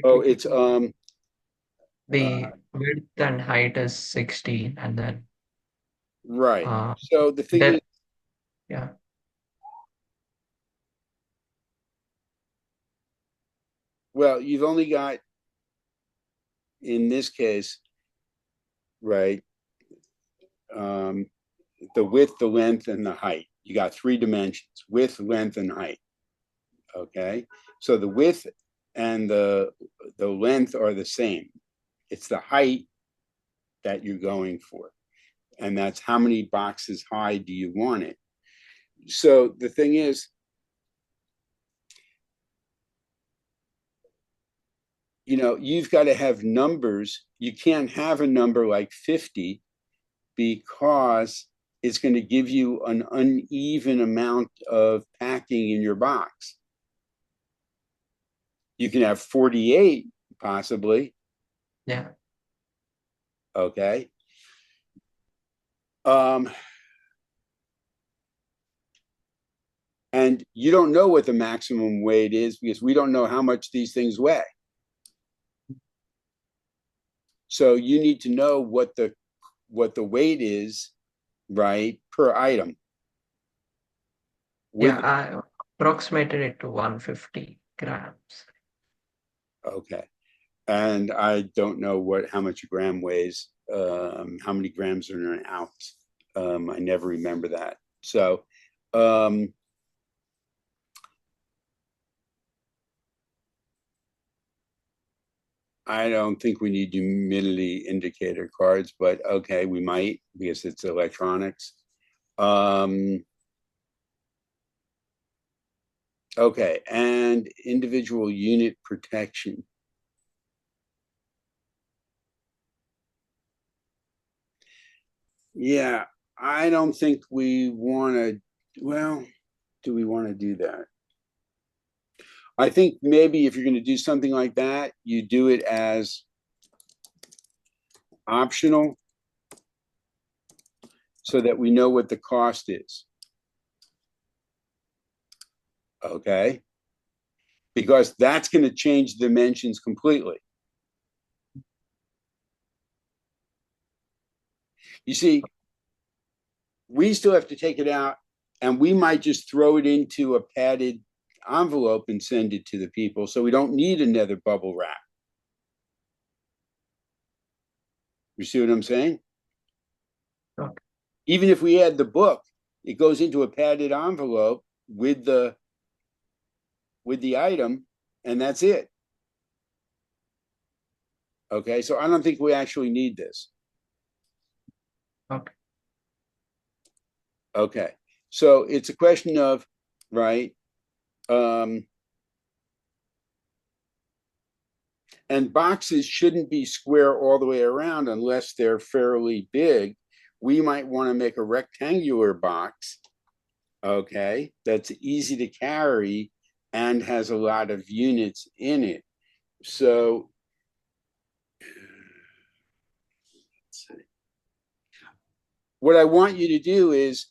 Oh, it's The width and height is 16, and then right. uh So the thing is, depth. Yeah. well, you've only got in this case, right, um, the width, the length, and the height. You got three dimensions: width, length, and height. Okay, so the width and the length are the same. It's the height that you're going for, and that's how many boxes high do you want it. So the thing is, you've got to have numbers. You can't have a number like 50 because it's going to give you an uneven amount of packing in your box. You can have 48 possibly. Yeah. Okay. Um, and you don't know what the maximum weight is because we don't know how much these things weigh. So you need to know what the weight is, right, per item. Yeah, With I approximated it to 150 grams. okay, and I don't know how much a gram weighs. How many grams are in an ounce? I never remember that. So, um, I don't think we need humidity indicator cards, but okay, we might because it's electronics. Um, okay, and individual unit protection. Yeah, I don't think we want to. Well, do we want to do that? I think maybe if you're going to do something like that, you do it as optional so that we know what the cost is. Okay. Because that's going to change the dimensions completely. You see, we still have to take it out and we might just throw it into a padded envelope and send it to the people. So we don't need another bubble wrap. You see what I'm saying? Okay. Even if we add the book, it goes into a padded envelope with the item, and that's it. Okay, so I don't think we actually need this. Okay. Okay, so it's a question of, right? And boxes shouldn't be square all the way around unless they're fairly big. We might want to make a rectangular box, okay, that's easy to carry and has a lot of units in it. So what I want you to do is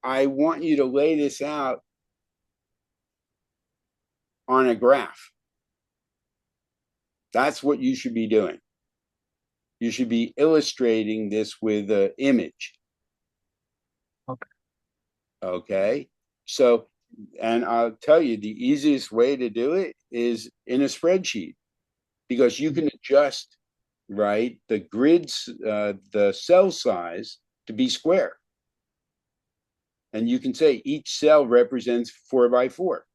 I want you to lay this out on a graph. That's what you should be doing. You should be illustrating this with an image. Okay. Okay. So, and I'll tell you the easiest way to do it is in a spreadsheet because you can adjust, right, the grids, the cell size to be square. And you can say each cell represents 4 by 4.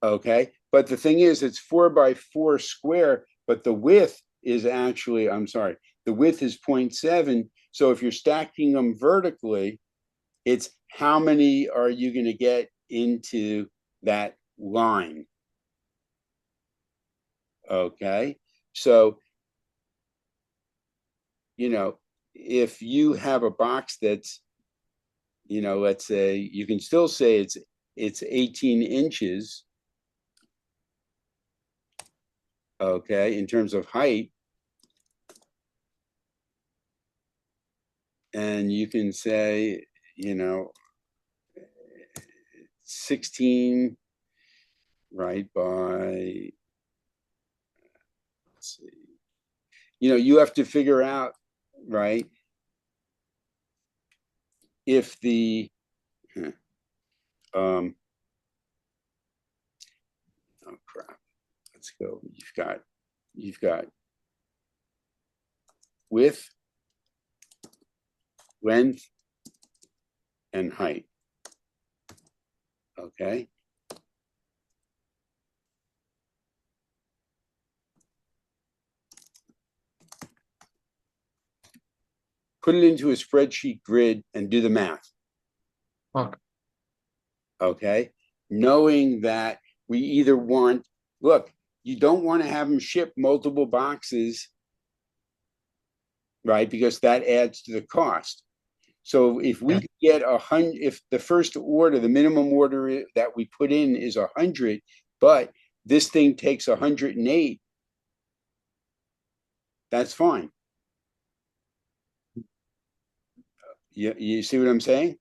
Okay. But the thing is, it's 4 by 4 square, but the width is actually, I'm sorry, the width is 0.7. So if you're stacking them vertically, it's how many are you going to get into that line? Okay. So, if you have a box that's, let's say you can still say it's 18 inches, okay, in terms of height, and you can say, 16, right, by, let's see, you have to figure out, right, if the, oh crap, let's go. You've got width, length, and height. Okay. Put it into a spreadsheet grid and do the math. Okay. Okay. Knowing that we either want, look, you don't want to have them ship multiple boxes, right? Because that adds to the cost. So if we get 100, if the first order, the minimum order that we put in is 100, but this thing takes 108, that's fine. You see what I'm saying?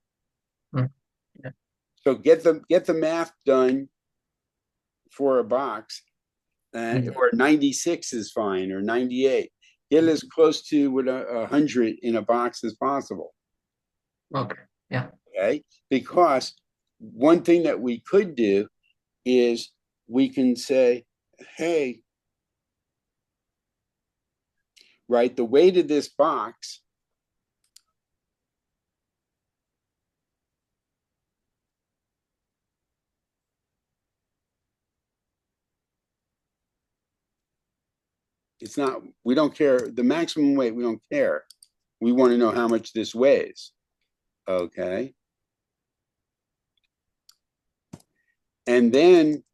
Mm. Yeah. So get the math done for a box, or 96 is fine, or 98. Get as close to what 100 in a box as possible. Okay. Yeah. Okay, because one thing that we could do is we can say, hey, right, the weight of this box, it's not, we don't care, the maximum weight, we don't care. We want to know how much this weighs. Okay. And then,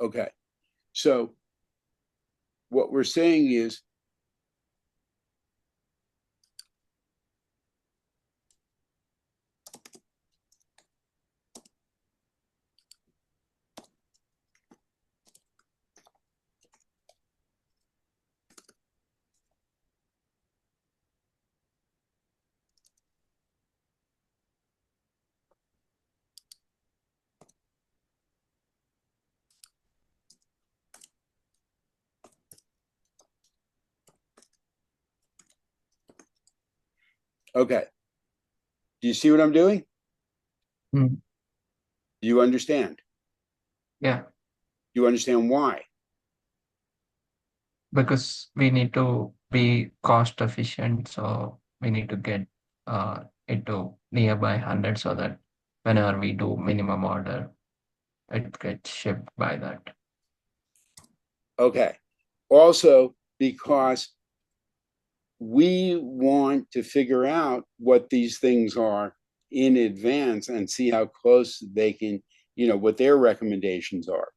okay. So what we're saying is, okay, do you see what I'm doing? Mm. Do you understand? Yeah. Do you understand why? Because we need to be cost efficient, so we need to get it to nearby 100 so that whenever we do minimum order, it gets shipped by that. Okay. Also, because we want to figure out what these things are in advance and see how close they can, what their recommendations are.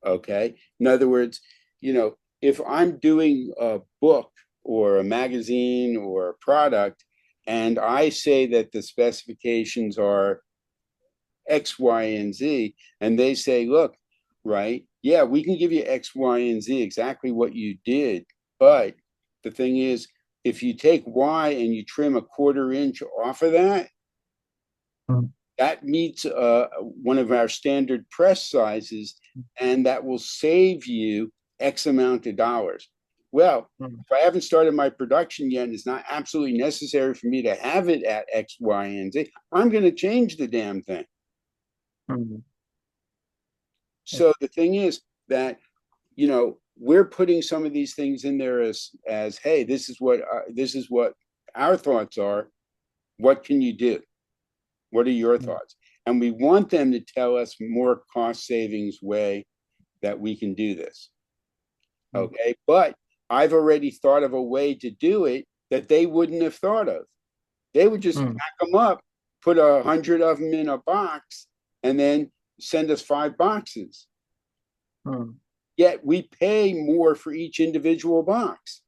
Okay. In other words, if I'm doing a book or a magazine or a product, and I say that the specifications are X, Y, and Z, and they say, look, right, yeah, we can give you X, Y, and Z, exactly what you did. But the thing is, if you take Y and you trim a quarter inch off of that, Mm, that meets one of our standard press sizes, and that will save you X amount of dollars. Well, mm, if I haven't started my production yet, and it's not absolutely necessary for me to have it at X, Y, and Z, I'm going to change the damn thing. mm. So the thing is that we're putting some of these things in there as hey, this is what our thoughts are. What can you do? What are your Mm, thoughts? And we want them to tell us more cost savings way that we can do this. mm, Okay. But I've already thought of a way to do it that they wouldn't have thought of. They would just mm, pack them up, put 100 of them in a box, and then send us 5 boxes. mm, Yet we pay more for each individual box.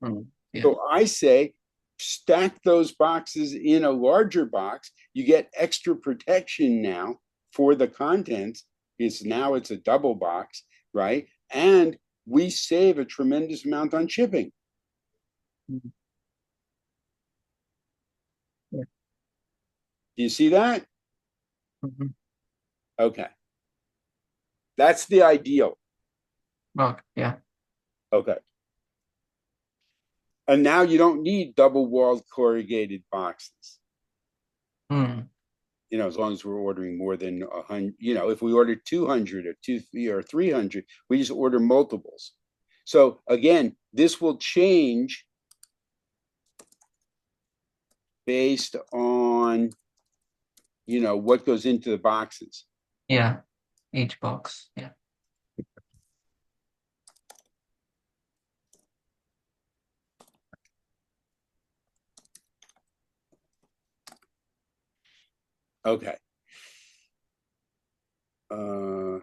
yeah. So I say, stack those boxes in a larger box. You get extra protection now for the contents, because now it's a double box, right? And we save a tremendous amount on shipping. Mm, yeah. Do you see that? Mhm. Okay. That's the ideal. Okay, yeah. Okay. And now you don't need double walled corrugated boxes. Mm, As long as we're ordering more than 100, if we order 200 or 2 or 300, we just order multiples. So again, this will change based on, what goes into the boxes. yeah. Each box. Yeah. Okay. Uh,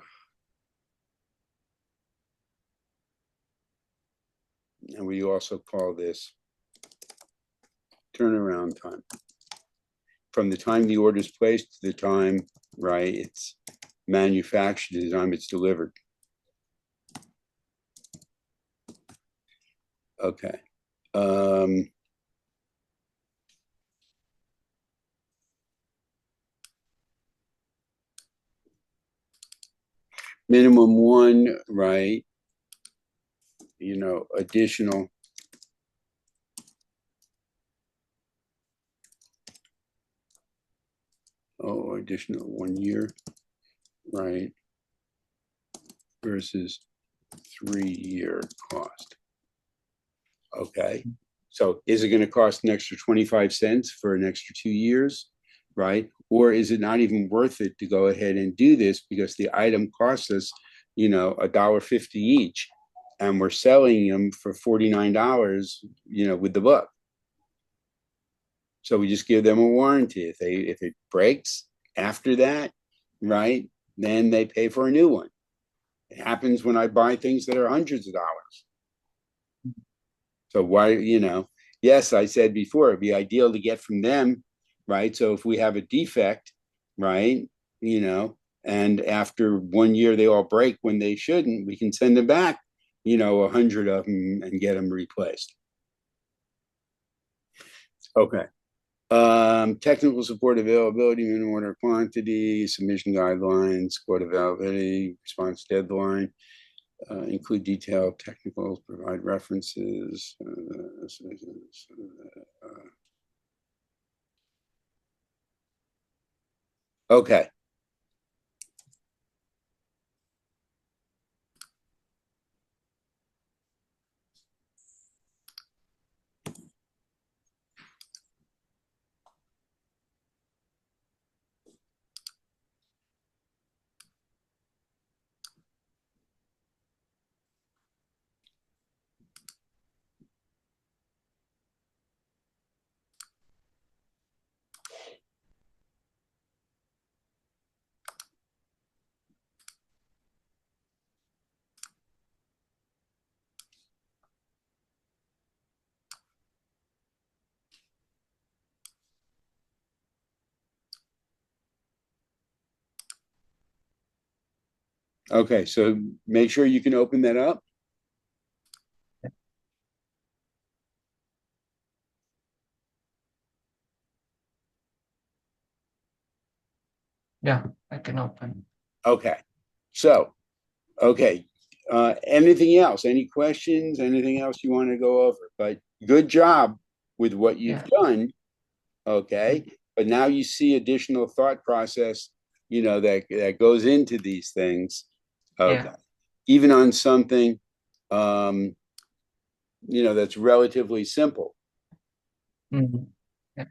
and we also call this turnaround time. From the time the order is placed to the time, right, it's manufactured, to the time it's delivered. Okay. Um, minimum one, right? Additional. Oh, additional 1 year, right? Versus 3 year cost. Okay. So is it going to cost an extra 25 cents for an extra 2 years? Right. Or is it not even worth it to go ahead and do this because the item costs us, $1.50 each, and we're selling them for $49, with the book. So we just give them a warranty. If it breaks after that, right, then they pay for a new one. It happens when I buy things that are hundreds of dollars. So why, yes, I said before, it'd be ideal to get from them, right? So if we have a defect, right, and after 1 year they all break when they shouldn't, we can send them back, 100 of them and get them replaced. Okay. Technical support availability, minimum order quantity, submission guidelines, quote availability, response deadline, include detailed technicals, provide references. Okay. Okay, so make sure you can open that up. Yeah, I can open. Okay, so, okay. Anything else? Any questions? Anything else you want to go over? But good job with what you've Yeah. done. Okay. But now you see additional thought process, that goes into these things. Okay. Yeah. Even on something, um, that's relatively simple. Mm. Yeah.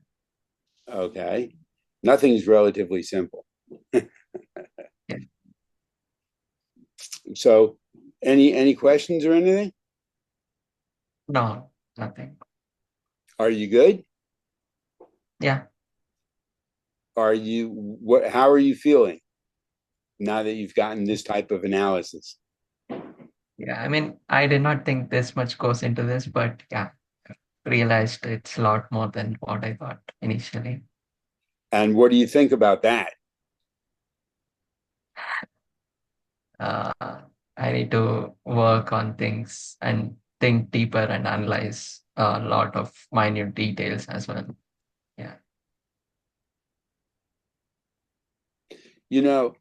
Okay. Nothing's relatively simple. Yeah. So any questions or anything? No, nothing. Are you good? Yeah. How are you feeling now that you've gotten this type of analysis? Yeah. I mean, I did not think this much goes into this, but yeah, realized it's a lot more than what I thought initially. And what do you think about that? Uh, I need to work on things and think deeper and analyze a lot of minute details as well. Yeah. You know,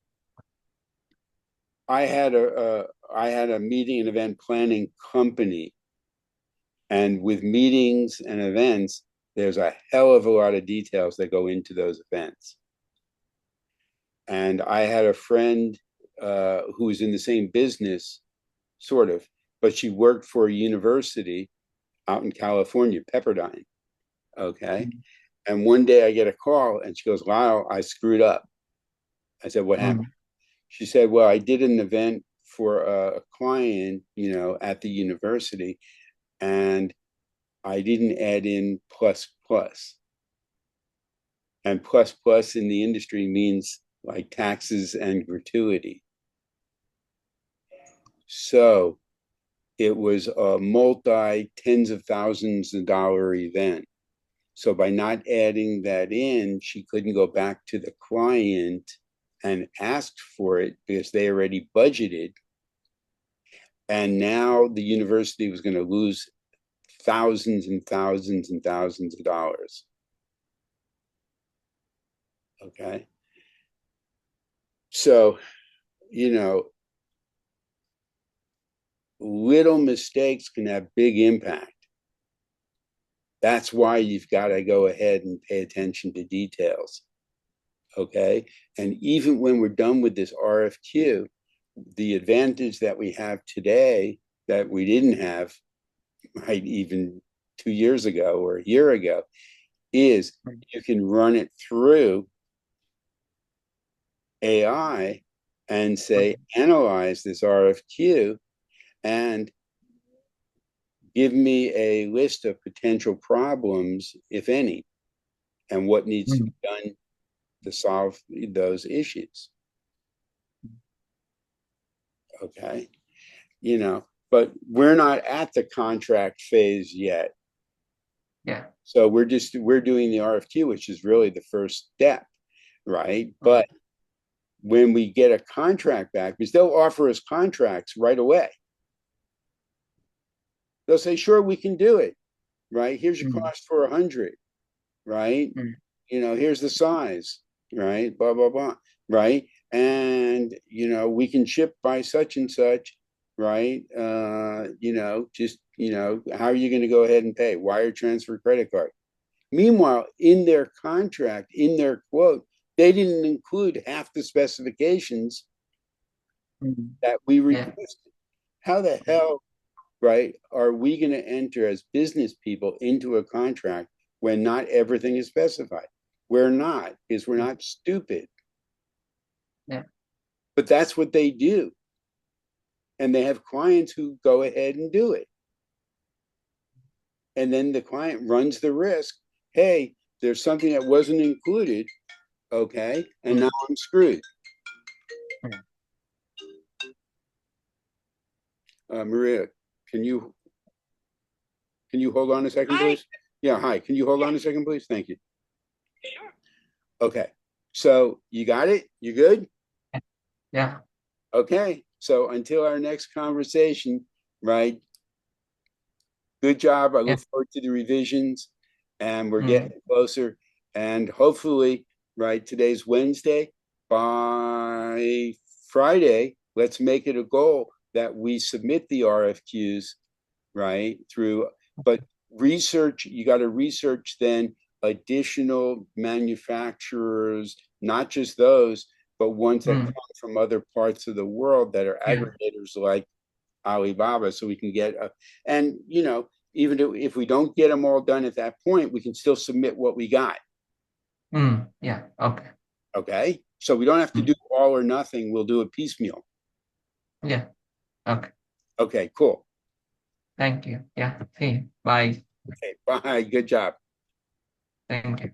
I had a meeting and event planning company, and with meetings and events, there's a hell of a lot of details that go into those events. And I had a friend who was in the same business, sort of, but she worked for a university out in California, Pepperdine. Okay. And one day I get a call and she goes, Lyle, I screwed up. I said, what happened? Mm. She said, well, I did an event for a client, at the university, and I didn't add in plus plus. And plus plus in the industry means like taxes and gratuity. So it was a multi tens of thousands of dollar event. So by not adding that in, she couldn't go back to the client and ask for it because they already budgeted. And now the university was going to lose thousands and thousands and thousands of dollars. Okay. So, you know, little mistakes can have big impact. That's why you've got to go ahead and pay attention to details. Okay. And even when we're done with this RFQ, the advantage that we have today that we didn't have, right, even 2 years ago or a year ago, is you can run it through AI and say, analyze this RFQ and give me a list of potential problems, if any, and what needs to Mm. be done to solve those issues. Okay. But we're not at the contract phase yet. Yeah. So we're doing the RFQ, which is really the first step, right? Mm. But when we get a contract back, because they'll offer us contracts right away. They'll say, sure, we can do it, right? Here's your Mm. cost for 100, right? Mm. Here's the size, right? Blah, blah, blah, right? And, we can ship by such and such, right? How are you going to go ahead and pay? Wire transfer, credit card. Meanwhile, in their contract, in their quote, they didn't include half the specifications Mm. that we Yeah. requested. How the hell, right, are we going to enter as business people into a contract when not everything is specified? We're not, because we're not stupid. Yeah. But that's what they do. And they have clients who go ahead and do it. And then the client runs the risk. Hey, there's something that wasn't included. Okay. And Mm. now I'm screwed. Mm. Maria, can you hold on a second, please? Yeah, hi. Can you hold on a second, please? Thank you. Okay. So you got it? You good? Yeah. Okay, so until our next conversation, right? Good job. I Yeah. look forward to the revisions, and we're Mm, getting closer. And hopefully, right, today's Wednesday. By Friday, let's make it a goal that we submit the RFQs, right, through, but research, you got to research then additional manufacturers, not just those, but ones that mm, come from other parts of the world that are yeah. aggregators like Alibaba, so we can get and even if we don't get them all done at that point, we can still submit what we got. Yeah. Okay. Okay, so we don't have to Mm, do all or nothing. We'll do it piecemeal. yeah. Okay. Okay, cool. Thank you. Yeah. See you. Bye. Okay, bye. Good job. Thank you.